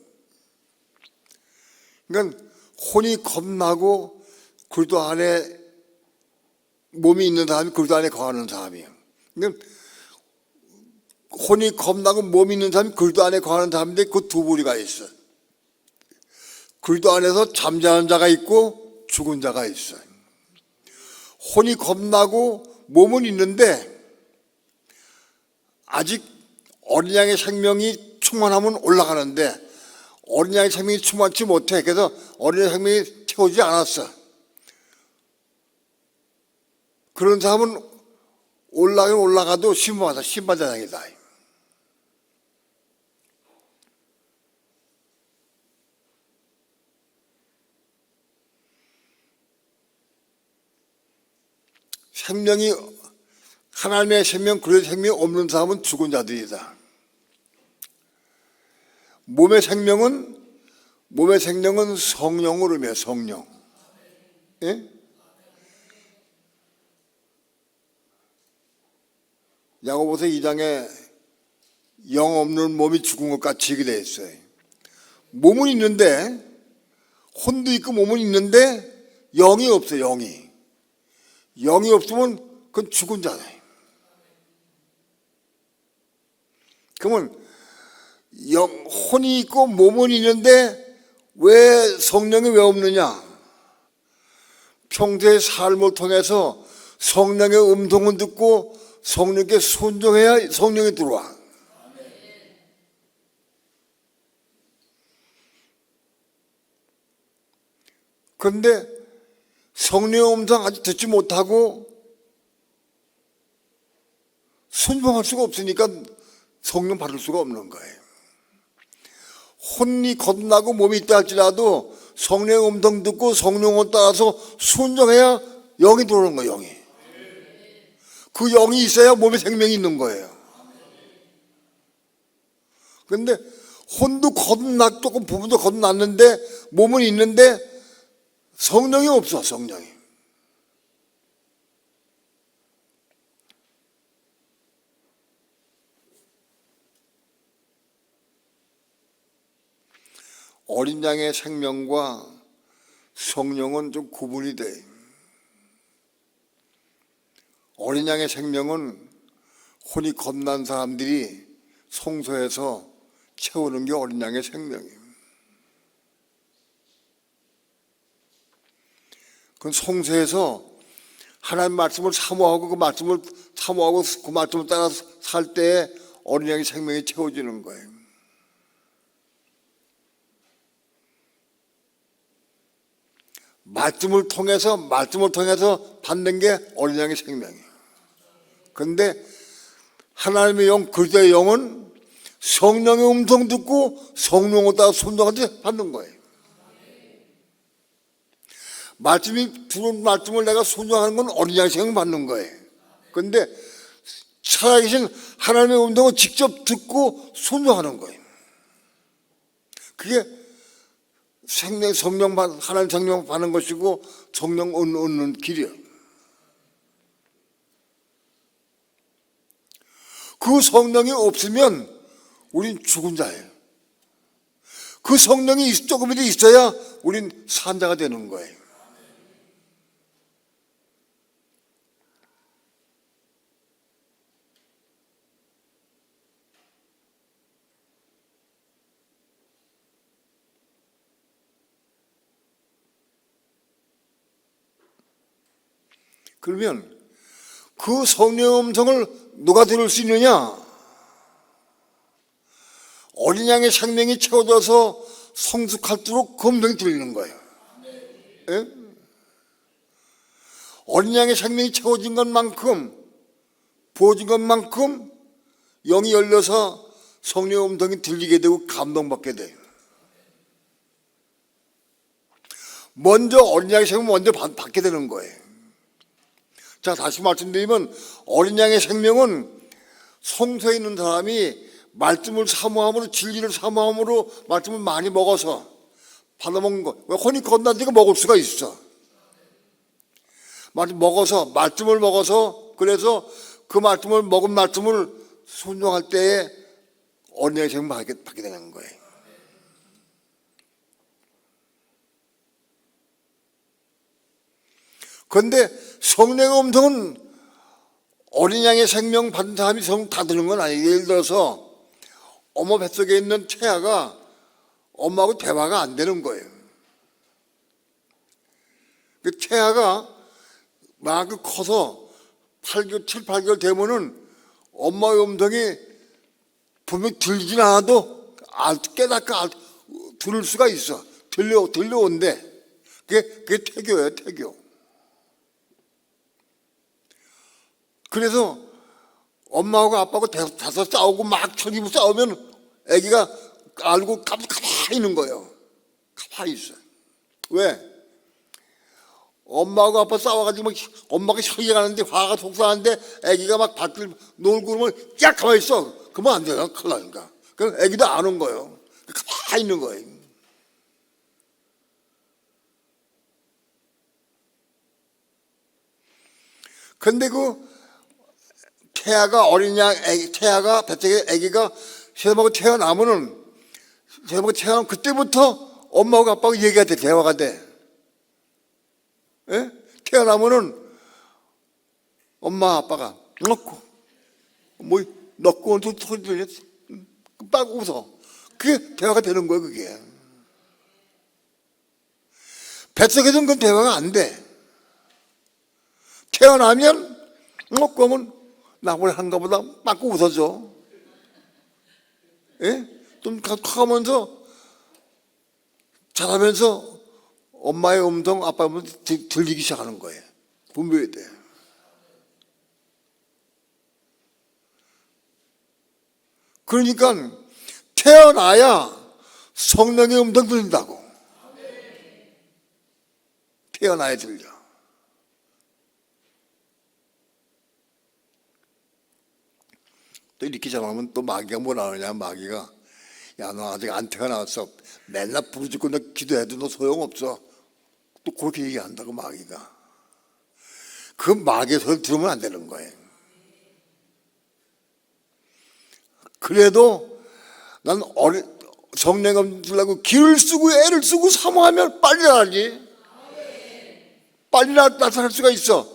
그러니까 혼이 겁나고 그리스도 안에 몸이 있는 사람이 그리스도 안에 거하는 사람이에요. 그러니까 혼이 겁나고 몸이 있는 사람이 그리스도 안에 거하는 사람인데 그 두 부류가 있어요. 그리스도 안에서 잠자는 자가 있고 죽은 자가 있어요. 혼이 겁나고 몸은 있는데 아직 어린 양의 생명이 충만하면 올라가는데 어린 양의 생명이 충만치 못해. 그래서 어린 양의 생명이 채우지 않았어. 그런 사람은 올라가도 신바자장이다. 하나님의 생명, 그리스도의 생명이 없는 사람은 죽은 자들이다. 몸의 생명은 성령으로 의미해요. 성령. 예? 야고보서 2장에 영 없는 몸이 죽은 것 같이 얘기 되어 있어요. 몸은 있는데 혼도 있고 몸은 있는데 영이 없어요. 영이 없으면 그건 죽은 자네. 그러면 혼이 있고 몸은 있는데 왜 성령이 왜 없느냐? 평소의 삶을 통해서 성령의 음성을 듣고 성령께 순종해야 성령이 들어와. 그런데 성령의 음성 아직 듣지 못하고 순종할 수가 없으니까 성령 받을 수가 없는 거예요. 혼이 겁나고 몸이 있다 할지라도 성령의 음성 듣고 성령을 따라서 순종해야 영이 들어오는 거예요. 영이. 그 영이 있어야 몸에 생명이 있는 거예요. 그런데 혼도 조금 부분도 겁났는데 몸은 있는데 성령이 없어. 성령이. 어린 양의 생명과 성령은 좀 구분이 돼. 어린 양의 생명은 혼이 겁난 사람들이 성소에서 채우는 게 어린 양의 생명이에요. 그건 성소에서 하나님 말씀을 사모하고 그 말씀을 따라 살 때에 어린 양의 생명이 채워지는 거예요. 말씀을 통해서 받는 게 어린 양의 생명이에요. 그런데 하나님의 영, 그리스도의 영은 성령의 음성 듣고 성령을 따라 순종한테 받는 거예요. 들은 말씀을 내가 순종하는 건 어린 양의 생명 받는 거예요. 그런데 살아계신 하나님의 음성을 직접 듣고 순종하는 거예요. 그게 하나님 성령 받는 것이고 성령 얻는 길이에요. 그 성령이 없으면 우린 죽은 자예요. 그 성령이 조금이라도 있어야 우린 산 자가 되는 거예요. 그러면 그 성령의 음성을 누가 들을 수 있느냐? 어린 양의 생명이 채워져서 성숙할수록 그 음성이 들리는 거예요. 예? 어린 양의 생명이 채워진 것만큼, 부어진 것만큼 영이 열려서 성령의 음성이 들리게 되고 감동받게 돼요. 먼저 어린 양의 생명을 먼저 받게 되는 거예요. 자, 다시 말씀드리면 어린 양의 생명은 성소에 있는 사람이 말씀을 사모함으로, 진리를 사모함으로 말씀을 많이 먹어서 받아먹는 거. 왜 혼이 건너니까 먹을 수가 있어. 말씀을 먹어서 그래서 그 먹은 말씀을 순종할 때에 어린 양의 생명을 받게 되는 거예요. 그런데 성령의 음성은 어린 양의 생명 받은 사람이 다 듣는 건 아니에요. 예를 들어서 어머 뱃속에 있는 태아가 엄마하고 대화가 안 되는 거예요. 그 태아가 막 커서 7, 8개월 되면은 엄마의 음성이 분명히 들리진 않아도 깨닫고 들을 수가 있어. 들려온대. 그게 태교예요, 태교. 그래서 엄마하고 아빠하고 다서 싸우고 막 쳐지고 싸우면 아기가 알고 가만히 있는 거예요. 가만히 있어. 왜? 엄마하고 아빠 싸워가지고 엄마가 혀가 가는데 화가 속상한데 아기가 막 밖을 놀고 그러면 야 가만히 있어. 그러면 안 돼요. 큰일 나니까. 그럼 아기도 안 온 거예요. 가만히 있는 거예요. 근데 태아가 태아가 뱃속에 아기가 세모가 태어나면 그때부터 엄마하고 아빠하고 얘기가 돼, 대화가 돼. 예? 태어나면은 엄마 아빠가 넣고 소리 들렸어. 빡 웃어. 그게 대화가 되는 거예요, 그게. 뱃속에서는 그건 대화가 안 돼. 태어나면 그러면 나보다 한가 보다 막 웃어줘. 예? 좀 커가면서 자라면서 엄마의 음성, 아빠의 음성 들리기 시작하는 거예요. 분별해야 돼. 그러니까 태어나야 성령의 음성 들린다고. 태어나야 들려. 또 이렇게 잘하면 또 마귀가 뭐라 하느냐. 마귀가 야 너 아직 안 태어났어. 맨날 부르짖고 너 기도해도 너 소용없어. 또 그렇게 얘기한다고 마귀가. 그 마귀의 소리 들으면 안 되는 거예요. 그래도 난 성령 주려고 기를 쓰고 애를 쓰고 사모하면 빨리 나지. 빨리 나타날 수가 있어.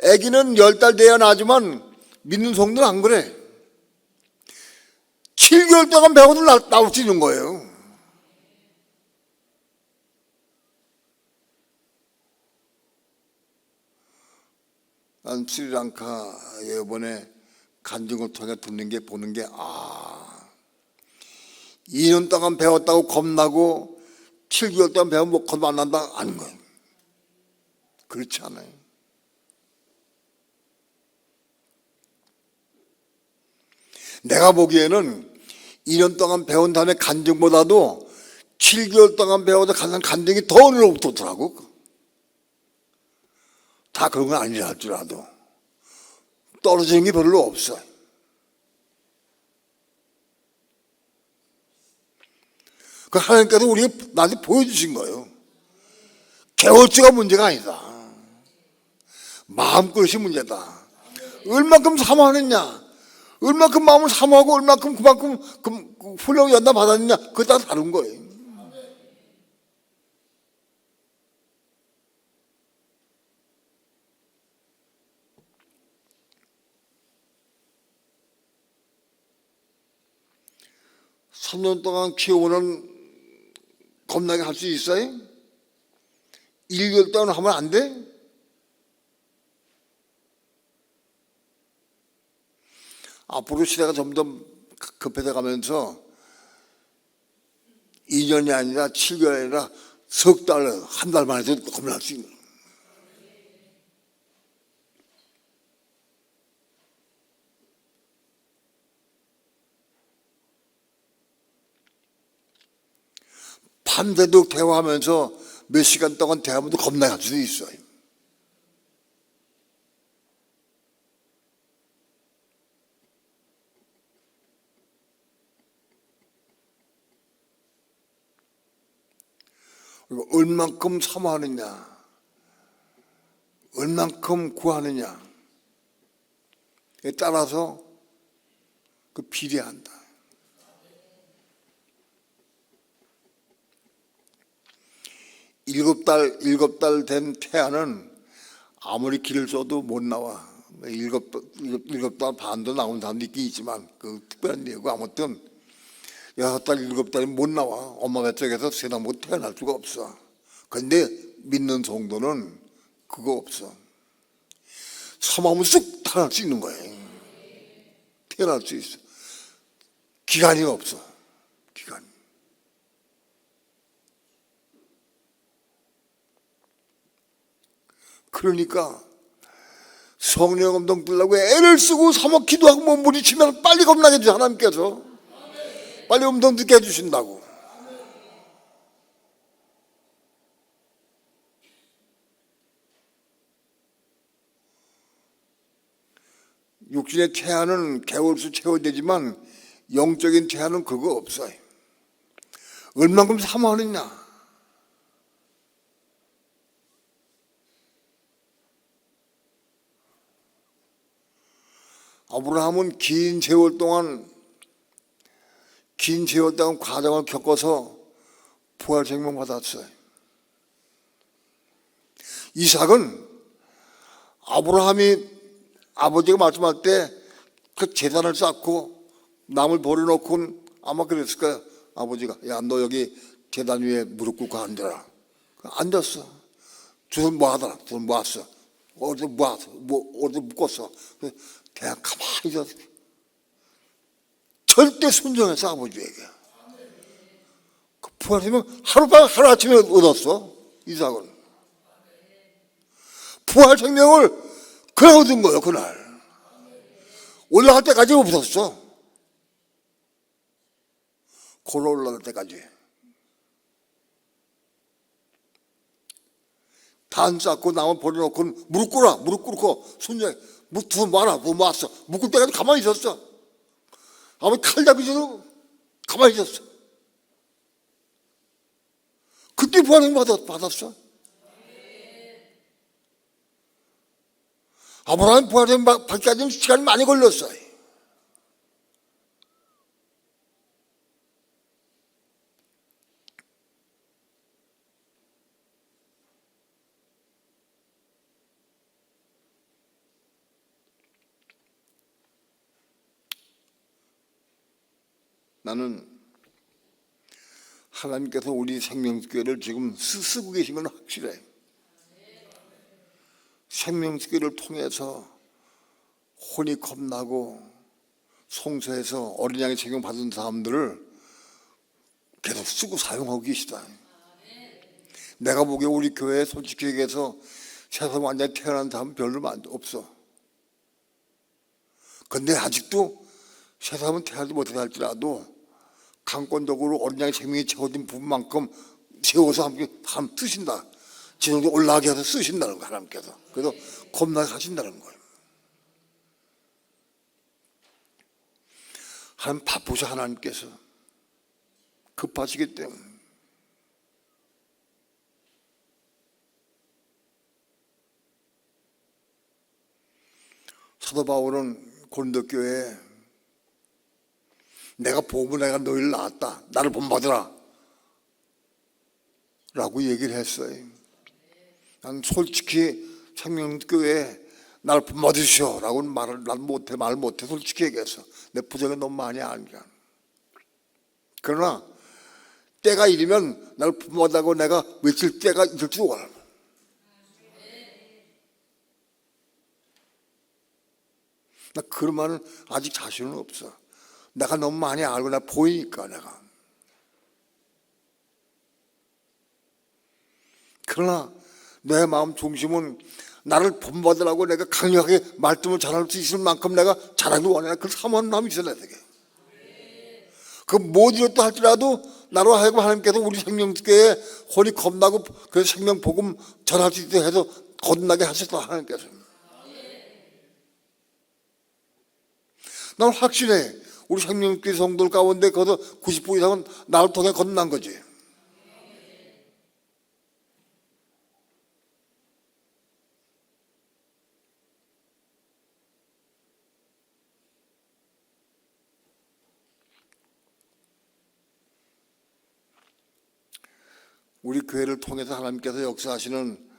아기는 10달 돼야 나지만 믿는 성도는 안 그래. 7개월 동안 배워도 나올 수 있는 거예요. 난 스리랑카에 이번에 간증을 통해 듣는 게 보는 게 2년 동안 배웠다고 겁나고 7개월 동안 배우면 뭐 겁 안 난다 아닌 거예요. 그렇지 않아요. 내가 보기에는 2년 동안 배운 다음에 간증보다도 7개월 동안 배워서 가는 간증이 더 어렵더라고. 다 그런 건 아니라 할지라도 떨어지는 게 별로 없어. 그 하나님께서 우리가 나한테 보여주신 거예요. 개월수가 문제가 아니다. 마음그릇이 문제다. 얼만큼 사모하느냐, 얼만큼 마음을 사모하고 얼만큼 그만큼 훈련을 연다 받았느냐, 그거 다 다른 거예요. 삼 년 동안 키워오는 겁나게 할 수 있어요? 1개월 동안 하면 안 돼? 앞으로 시대가 점점 급해져 가면서 2년이 아니라 7개월이 아니라 석 달, 한 달 만에도 겁날 수 있는. 밤새도록 대화하면서 몇 시간 동안 대화하면서 겁나게 할 수도 있어요. 그리고 얼만큼 사모하느냐, 얼만큼 구하느냐에 따라서 그 비례한다. 일곱 달 된 태아는 아무리 기를 써도 못 나와. 일곱 달 반도 나온 사람도 있긴 있지만 그 특별한 이유고 아무튼 6달, 7달이 못 나와. 엄마 뱃속에서 세상 못 태어날 수가 없어. 그런데 믿는 성도는 그거 없어. 사모하면 쑥 태어날 수 있는 거예요. 태어날 수 있어. 기간이 없어. 기간이. 그러니까 성령 감동 들라고 애를 쓰고 사모 기도하고 몸부림치면 빨리 겁나게 해주죠. 하나님께서 빨리 음성 듣게 해주신다고. 육신의 태아는 개월수 채워되지만 영적인 태아는 그거 없어요. 얼만큼 사모하느냐. 아브라함은 긴 세월 동안 과정을 겪어서 부활 생명 받았어요. 이삭은 아브라함이 아버지가 말씀할 때 그 제단을 쌓고 남을 버려놓고 아마 그랬을 거야. 아버지가 야 너 여기 제단 위에 무릎 꿇고 앉아라. 앉았어. 두 손 모아더라. 두 손 모았어. 어디 모았어. 어디 묶었어. 그냥 가만히 있었어. 절대 순종해서 아버지에게. 그 부활하면 하루아침에 얻었어. 이삭은. 부활 생명을 그냥 얻은 거예요. 그날. 올라갈 때까지 없었어. 걸어 올라갈 때까지. 단 쌓고 나무 버려놓고 무릎 꿇고 순종해. 두 손 모아라. 모았어. 묶을 때까지 가만히 있었어. 아버지 칼 잡이셔도 가만히 있었어. 그때 부활을 받았어. 아브라함 부활을 받기까지는 시간이 많이 걸렸어요. 나는 하나님께서 우리 생명교회를 지금 쓰고 계신 건 확실해. 생명교회를 통해서 혼이 겁나고 송수해서 어린 양의 책임 받은 사람들을 계속 쓰고 사용하고 계시다. 내가 보기에 우리 교회에 솔직히 얘기해서 세상 완전히 태어난 사람은 별로 없어. 근데 아직도 세상은 태어나지 못하다 할지라도 강권적으로 어린 양의 생명이 채워진 부분만큼 세워서 함께 쓰신다. 지능도 올라가게 해서 쓰신다는 거야, 하나님께서. 그래서 겁나게 하신다는 거예요. 하나님 바쁘셔, 하나님께서. 급하시기 때문에. 사도 바울은 고린도교회에 내가 복음을 내가 너희를 낳았다. 나를 본받으라. 라고 얘기를 했어요. 난 솔직히 생명교회에 나를 본받으시오. 라고는 말 못해. 솔직히 얘기해서. 내 부정이 너무 많이 아니까. 그러나 때가 이르면 나를 본받으라고 내가 외칠 때가 있을 줄 알아. 나 그런 말은 아직 자신은 없어. 내가 너무 많이 알고 나 보이니까 내가. 그러나 내 마음 중심은 나를 본받으라고 내가 강력하게 말씀을 전할 수 있을 만큼 내가 잘하기 원해. 그 사모하는 마음이 있어야 되게. 그 못 이뤘다 할지라도 나로 하여금 하나님께서 우리 생명교회에 혼이 겁나고 그 생명 복음 전할 수 있도록 해서 겁나게 하셨다, 하나님께서. 난 확실해. 우리 생명교회 성도들 가운데 거기서 90% 이상은 나를 통해 건넌 거지. 우리 교회를 통해서 하나님께서 역사하시는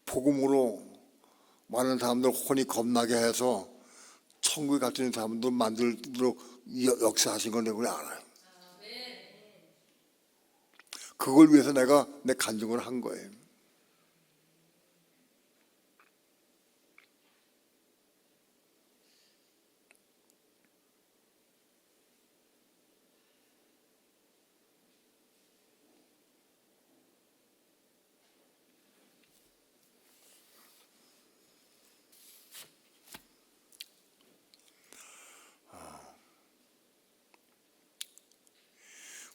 복음으로 많은 사람들 혼이 겁나게 해서 천국에 갈 수 있는 사람들 만들도록 역사하신 걸 내가 알아요. 그걸 위해서 내가 내 간증을 한 거예요.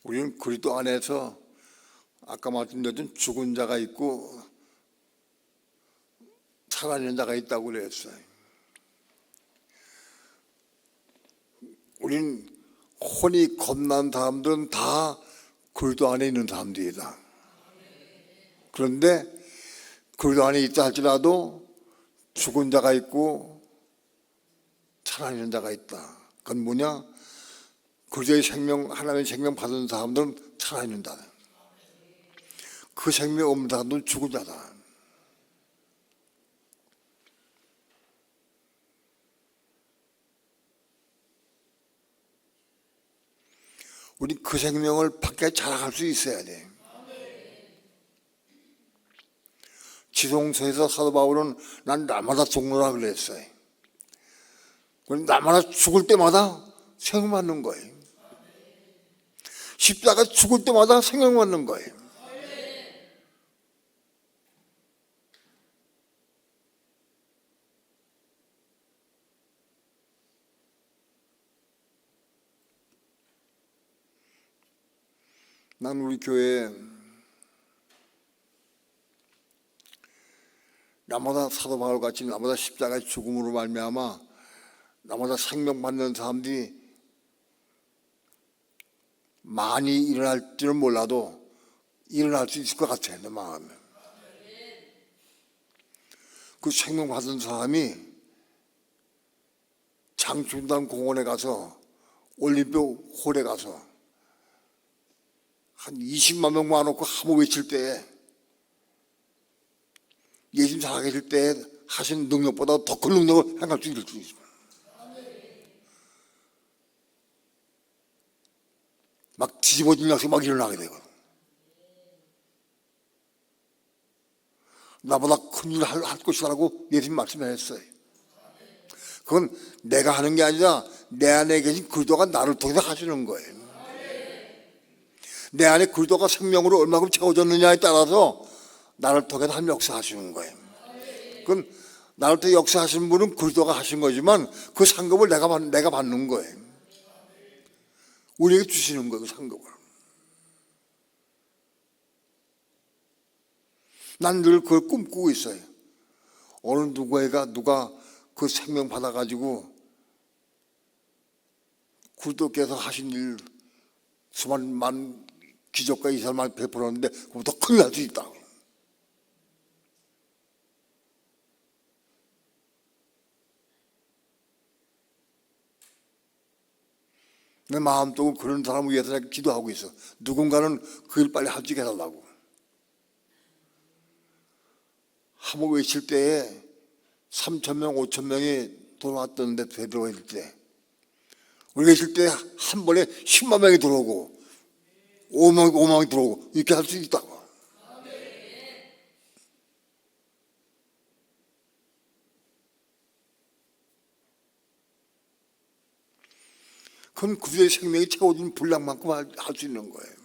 우리는 그리스도 안에서 아까 말씀드렸던 죽은 자가 있고 살아있는 자가 있다고 그랬어요. 우리는 혼이 겁난 사람들은 다 그리스도 안에 있는 사람들이다. 그런데 그리스도 안에 있다 할지라도 죽은 자가 있고 살아있는 자가 있다. 그건 뭐냐? 그리스도의 생명, 하나님의 생명 받은 사람들은 살아있는 자다. 그 생명 없는 사람들은 죽은 자다. 우리 그 생명을 밖에 자랑할 수 있어야 돼. 지성서에서 사도 바울은 난 날마다 죽노라 그랬어요. 날마다 죽을 때마다 생명받는 거예요. 십자가 죽을 때마다 생명받는 거예요. 난 우리 교회에 나마다 사도 바울 같이 나마다 십자가의 죽음으로 말미암아 나마다 생명받는 사람들이 많이 일어날 줄은 몰라도 일어날 수 있을 것 같아요, 내 마음에. 그 생명받은 사람이 장충당 공원에 가서 올림픽 홀에 가서 한 20만 명 모아놓고 한번 외칠 때 예수님 살아계실 때 하신 능력보다 더 큰 능력을 행할 수 있을 수 있습니다. 막 뒤집어진 역사 막 일어나게 되고, 나보다 큰 일을 할 것이라고 예수님 말씀하셨어요. 그건 내가 하는 게 아니라 내 안에 계신 그리스도가 나를 통해서 하시는 거예요. 내 안에 그리스도가 생명으로 얼마큼 채워졌느냐에 따라서 나를 통해서 한 역사하시는 거예요. 그건 나를 통해 역사하시는 분은 그리스도가 하신 거지만 그 상급을 내가 받는 거예요. 우리에게 주시는 거예요, 그 상급을. 난 늘 그걸 꿈꾸고 있어요. 어느 누가 그 생명 받아가지고 그리스도께서 하신 일 수많은 기적과 이사만 베풀었는데 그보다 큰일 날 수 있다. 내 마음속으로 그런 사람을 위해서 기도하고 있어. 누군가는 그 일 빨리 할 수 있게 해달라고. 한번 외칠 때에 3,000명, 5,000명이 돌아왔던데 되돌아올 때, 우리 외칠 때 한 번에 10만 명이 들어오고 5만이 들어오고 이렇게 할 수 있다고. 그건 그들의 생명이 채워진 분량만큼 할 수 있는 거예요.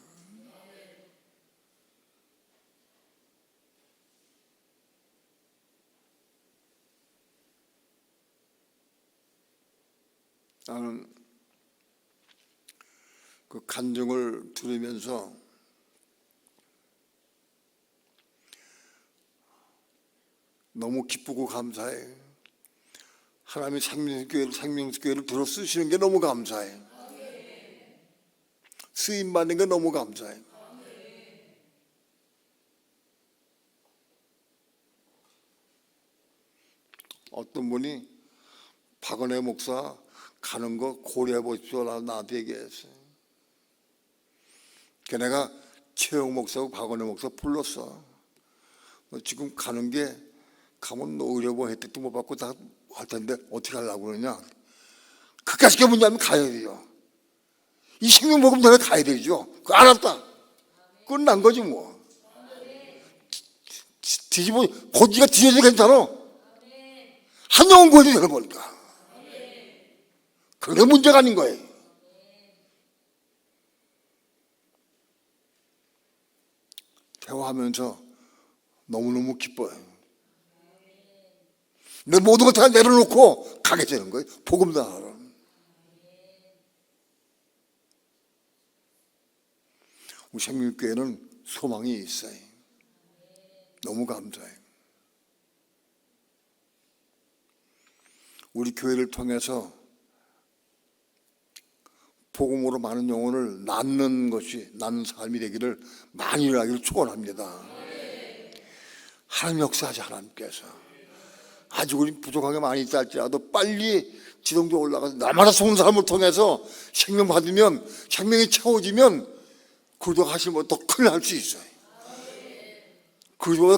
나는 그 간증을 들으면서 너무 기쁘고 감사해. 하나님이 생명교회를 들어 쓰시는 게 너무 감사해. 쓰임 받는 게 너무 감사해. 어떤 분이 박은혜 목사 가는 거 고려해 보십시오. 나한테 얘기했어요. 걔네가 최영 목사하고 박은혜 목사 불렀어. 너 지금 가는 게 가면 너 의료보험 혜택도 못 받고 다 할 텐데 어떻게 하려고 그러냐. 그까짓 게 뭐냐면 가야 돼요. 이 생명 먹으면 내가 가야 되죠. 그거 알았다. 끝난 거지 뭐. 뒤집어 고지가 뒤져도 괜찮아. 한 영혼 구해도 되는 거니까. 그게 문제가 아닌 거예요. 대화하면서 너무너무 기뻐요. 내 모든 것 다 내려놓고 가게 되는 거예요. 복음 전하러. 우리 생명교회는 소망이 있어요. 너무 감사해요. 우리 교회를 통해서 복음으로 많은 영혼을 낳는 삶이 되기를 많이 일어나기를 축원합니다. 하나님 역사하지 하나님께서. 아직 우리 부족하게 많이 있다 할지라도 빨리 지성도 올라가서 날마다 속는 사람을 통해서 생명 받으면, 생명이 채워지면 그리스도가 하시면 더 큰일 날 수 있어요. 그리스도가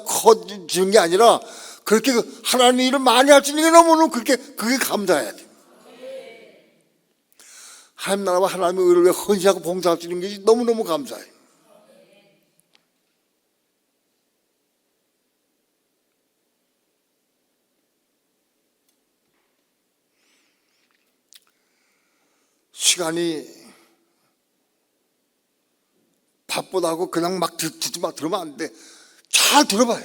커지는 게 아니라 그렇게 하나님의 일을 많이 할 수 있는 게 너무너무 그게 감사해야 돼요. 하나님 나라와 하나님의 의를 위해 헌신하고 봉사할 수 있는 게 너무너무 감사해요. 시간이 바쁘다고 그냥 막 들으면 안 돼. 잘 들어봐요.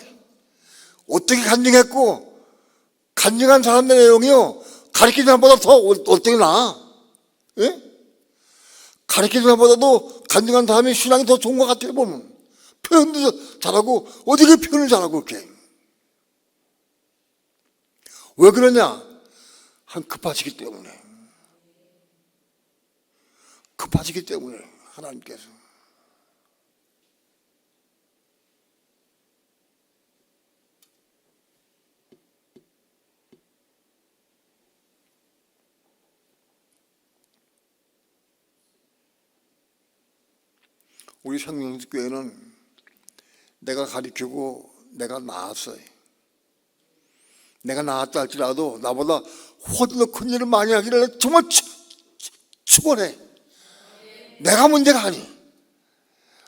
어떻게 간증했고, 간증한 사람들의 내용이요, 가르치는 사람보다 더 어떻게 나아? 예? 가르치는 사람보다도 간증한 사람이 신앙이 더 좋은 것 같아요, 보면. 표현도 잘하고, 어떻게 표현을 잘하고, 그렇게. 왜 그러냐? 급하시기 때문에. 급하시기 때문에, 하나님께서. 우리 생명교회는 내가 가르치고 내가 낳았어요. 내가 낳았다 할지라도 나보다 훨씬 더 큰 일을 많이 하기를 정말 축원해. 내가 문제가 아니.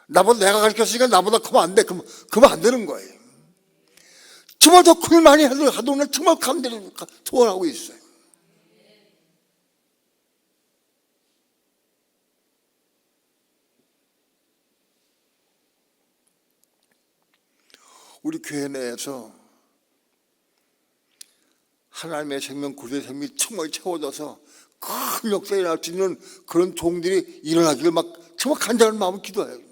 나보다 내가 가르쳤으니까 나보다 크면 안 돼. 그러면 안 되는 거예요. 정말 더 큰 많이 하도록 정말 감대로 소원하고 있어요. 우리 교회 내에서 하나님의 생명, 구주의 생명이 정말 채워져서 큰 역사가 일어날 수 있는 그런 종들이 일어나기를 막 정말 간절한 마음으로 기도해요.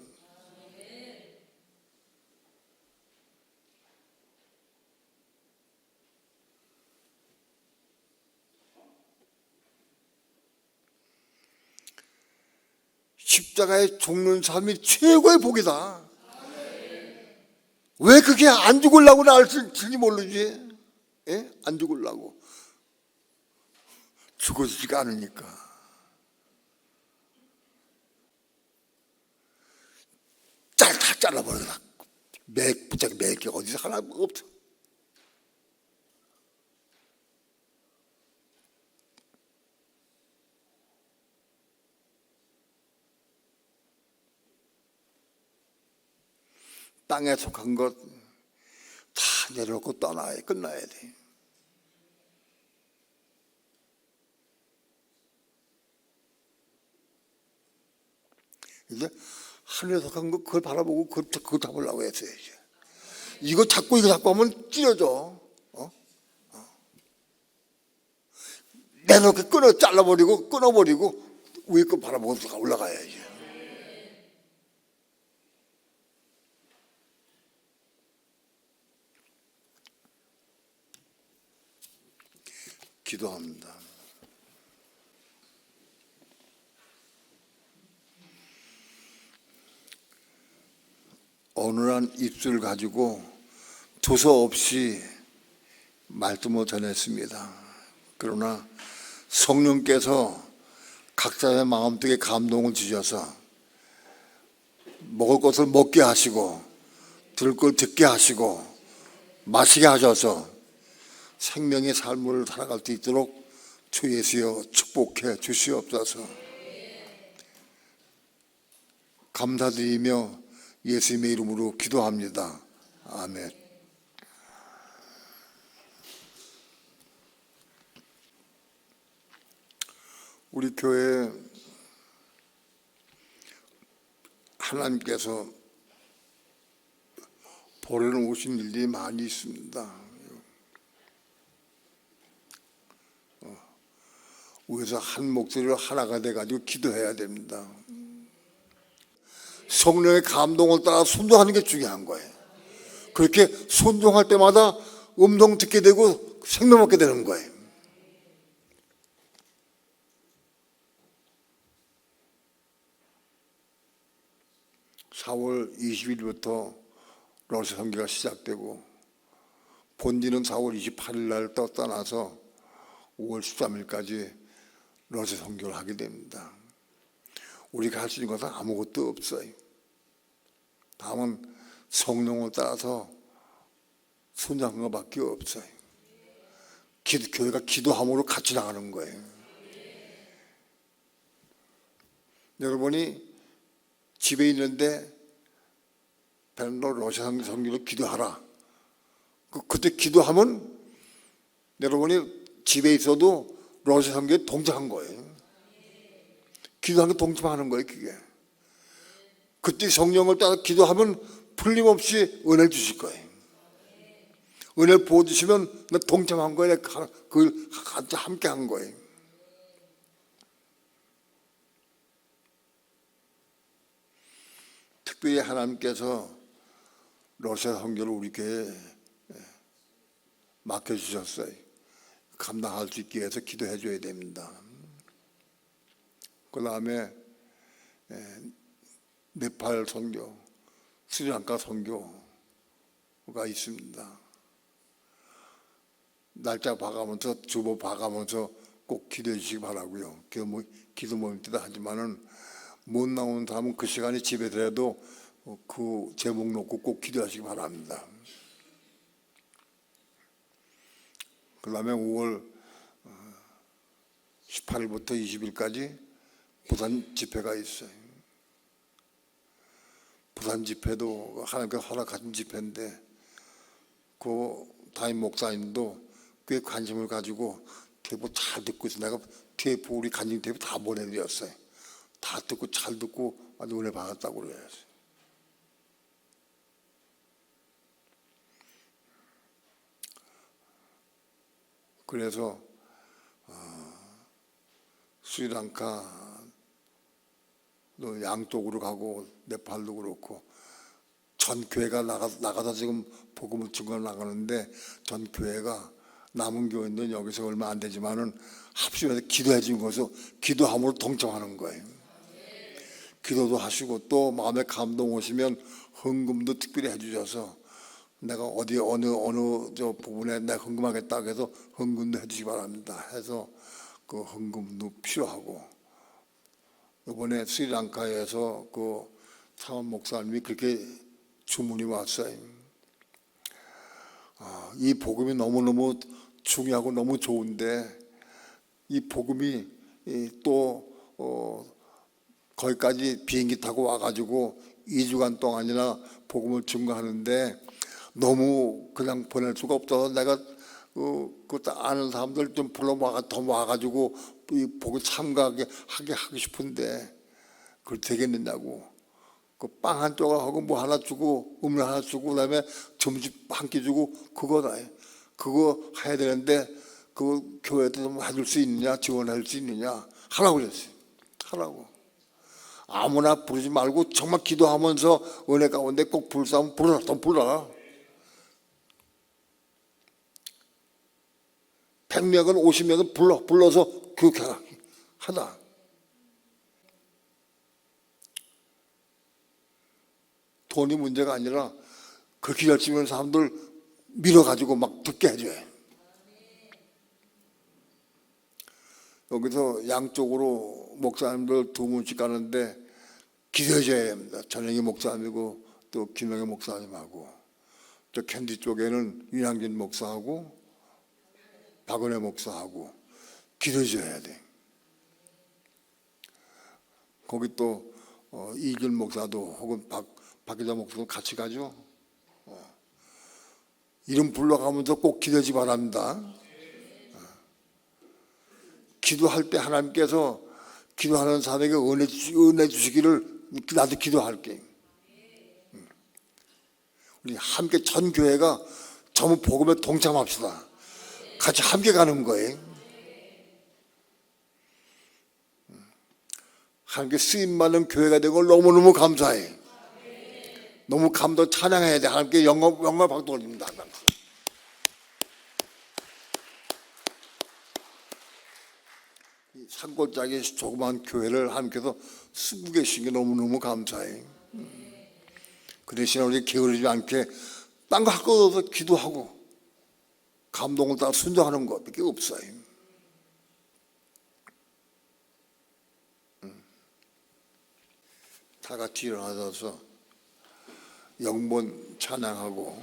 십자가에 죽는 삶이 최고의 복이다. 왜 그게 안 죽으려고 나을지 모르지? 예? 안 죽으려고. 죽어지지가 않으니까. 다 잘라버려라. 붙잡기 매기 어디서 하나 없어. 땅에 속한 것 다 내려놓고 떠나야 끝나야 돼. 이제 하늘에 속한 거 그걸 바라보고 그거 잡으려고 했어요. 이거 잡고 하면 찢어져. 내놓게 끊어버리고 위에 거 바라보고 올라가야지. 기도합니다. 어눌한 입술을 가지고 두서 없이 말씀을 전했습니다. 그러나 성령께서 각자의 마음속에 감동을 주셔서 먹을 것을 먹게 하시고 들을 걸 듣게 하시고 마시게 하셔서 생명의 삶을 살아갈 수 있도록 주 예수여 축복해 주시옵소서. 감사드리며 예수님의 이름으로 기도합니다. 아멘. 우리 교회에 하나님께서 보내는 오신 일들이 많이 있습니다. 우리에서 한 목소리로 하나가 돼가지고 기도해야 됩니다. 성령의 감동을 따라 순종하는 게 중요한 거예요. 그렇게 순종할 때마다 음성 듣게 되고 생명 얻게 되는 거예요. (4월 20일부터) 러시아 선교가 시작되고 본지는 4월 28일 날 떠나서 5월 13일까지 러시아 선교를 하게 됩니다. 우리가 할 수 있는 것은 아무것도 없어요. 다만 성령을 따라서 순종하는 것밖에 없어요. 교회가 기도함으로 같이 나가는 거예요. 여러분이 집에 있는데 너 러시아 선교로 기도하라. 그때 기도하면 여러분이 집에 있어도 러시아 선교에 동참한 거예요. 기도하는 게 동참하는 거예요. 그게. 그때 성령을 따라 기도하면 풀림없이 은혜를 주실 거예요. 은혜를 부어주시면 나 동참한 거예요. 그걸 같이 함께 한 거예요. 특별히 하나님께서 러시아 선교를 우리 교회에 맡겨주셨어요. 감당할 수 있게 해서 기도해 줘야 됩니다. 그 다음에 네팔 선교, 스리랑카 선교가 있습니다. 날짜 봐가면서 주보 봐가면서 꼭 기도해 주시기 바라고요. 기도 모임 때도 하지만은 못 나오는 사람은 그 시간에 집에서라도 그 제목 놓고 꼭 기도하시기 바랍니다. 그 다음에 5월 18일부터 20일까지 부산 집회가 있어요. 부산 집회도 하나님께서 허락하신 집회인데 그 담임 목사님도 꽤 관심을 가지고 테이프 잘 듣고 있어. 내가 테이프 우리 간증 테이프 다 보내드렸어요. 다 듣고 잘 듣고 아주 은혜 받았다고 그래요. 그래서 스리랑카도 양쪽으로 가고 네팔도 그렇고 전 교회가 나가서 지금 복음을 증거 나가는데 전 교회가 남은 교인들은 여기서 얼마 안 되지만은 합심해서 기도해 준 것을 기도함으로 동참하는 거예요. 기도도 하시고 또 마음에 감동 오시면 헌금도 특별히 해주셔서 내가 어디 어느 저 부분에 내가 헌금하겠다 해서 헌금도 해주시기 바랍니다. 해서 그 헌금도 필요하고 이번에 스리랑카에서 그 차원 목사님이 그렇게 주문이 왔어요. 이 복음이 너무너무 중요하고 너무 좋은데 이 복음이 또 거기까지 비행기 타고 와가지고 2주간 동안이나 복음을 증거하는데 너무 그냥 보낼 수가 없어서 내가 그 아는 사람들 좀 더 와가지고 이 복음 참가하게 하고 싶은데 그걸 되겠느냐고. 그 빵 한 조각하고 뭐 하나 주고 음료 하나 주고 그다음에 점심 한 끼 주고 그거다. 그거 해야 되는데 그 교회도 좀 해줄 수 있느냐, 지원할 수 있느냐 하라고 그랬어요. 하라고. 아무나 부르지 말고 정말 기도하면서 은혜 가운데 꼭 부를 사람 불러라. 또 불러라. 100명은 50명은 불러서 교육해라. 하다. 돈이 문제가 아니라 그렇게 열심히 하는 사람들 밀어가지고 막 듣게 해줘요. 여기서 양쪽으로 목사님들 두 분씩 가는데 기도해줘야 합니다. 전영희 목사님이고 또 김영애 목사님하고 저 캔디 쪽에는 윤양진 목사하고 박은혜 목사하고 기도해줘야 돼. 거기 또 이길 목사도 혹은 박기자 목사도 같이 가죠. 이름 불러가면서 꼭 기도하지 바랍니다. 기도할 때 하나님께서 기도하는 사람에게 은혜 주시기를 나도 기도할게. 우리 함께 전 교회가 전부 복음에 동참합시다. 같이 함께 가는 거예요. 하나님께 쓰임받는 교회가 된 걸 너무너무 감사해. 너무 감동 찬양해야 돼. 하나님께 영광 박수 올립니다. 산골짜기 조그만 교회를 하나님께서 쓰고 계신 게 너무너무 감사해. 그 대신에 우리 게으르지 않게 딴 거 할 것 없어서 기도하고 감동을 따라 순종하는 것밖에 없어요. 다 같이 일어나서 영본 찬양하고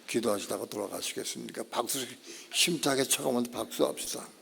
기도하시다가 돌아가시겠습니까? 박수 힘차게 쳐가면서 박수합시다.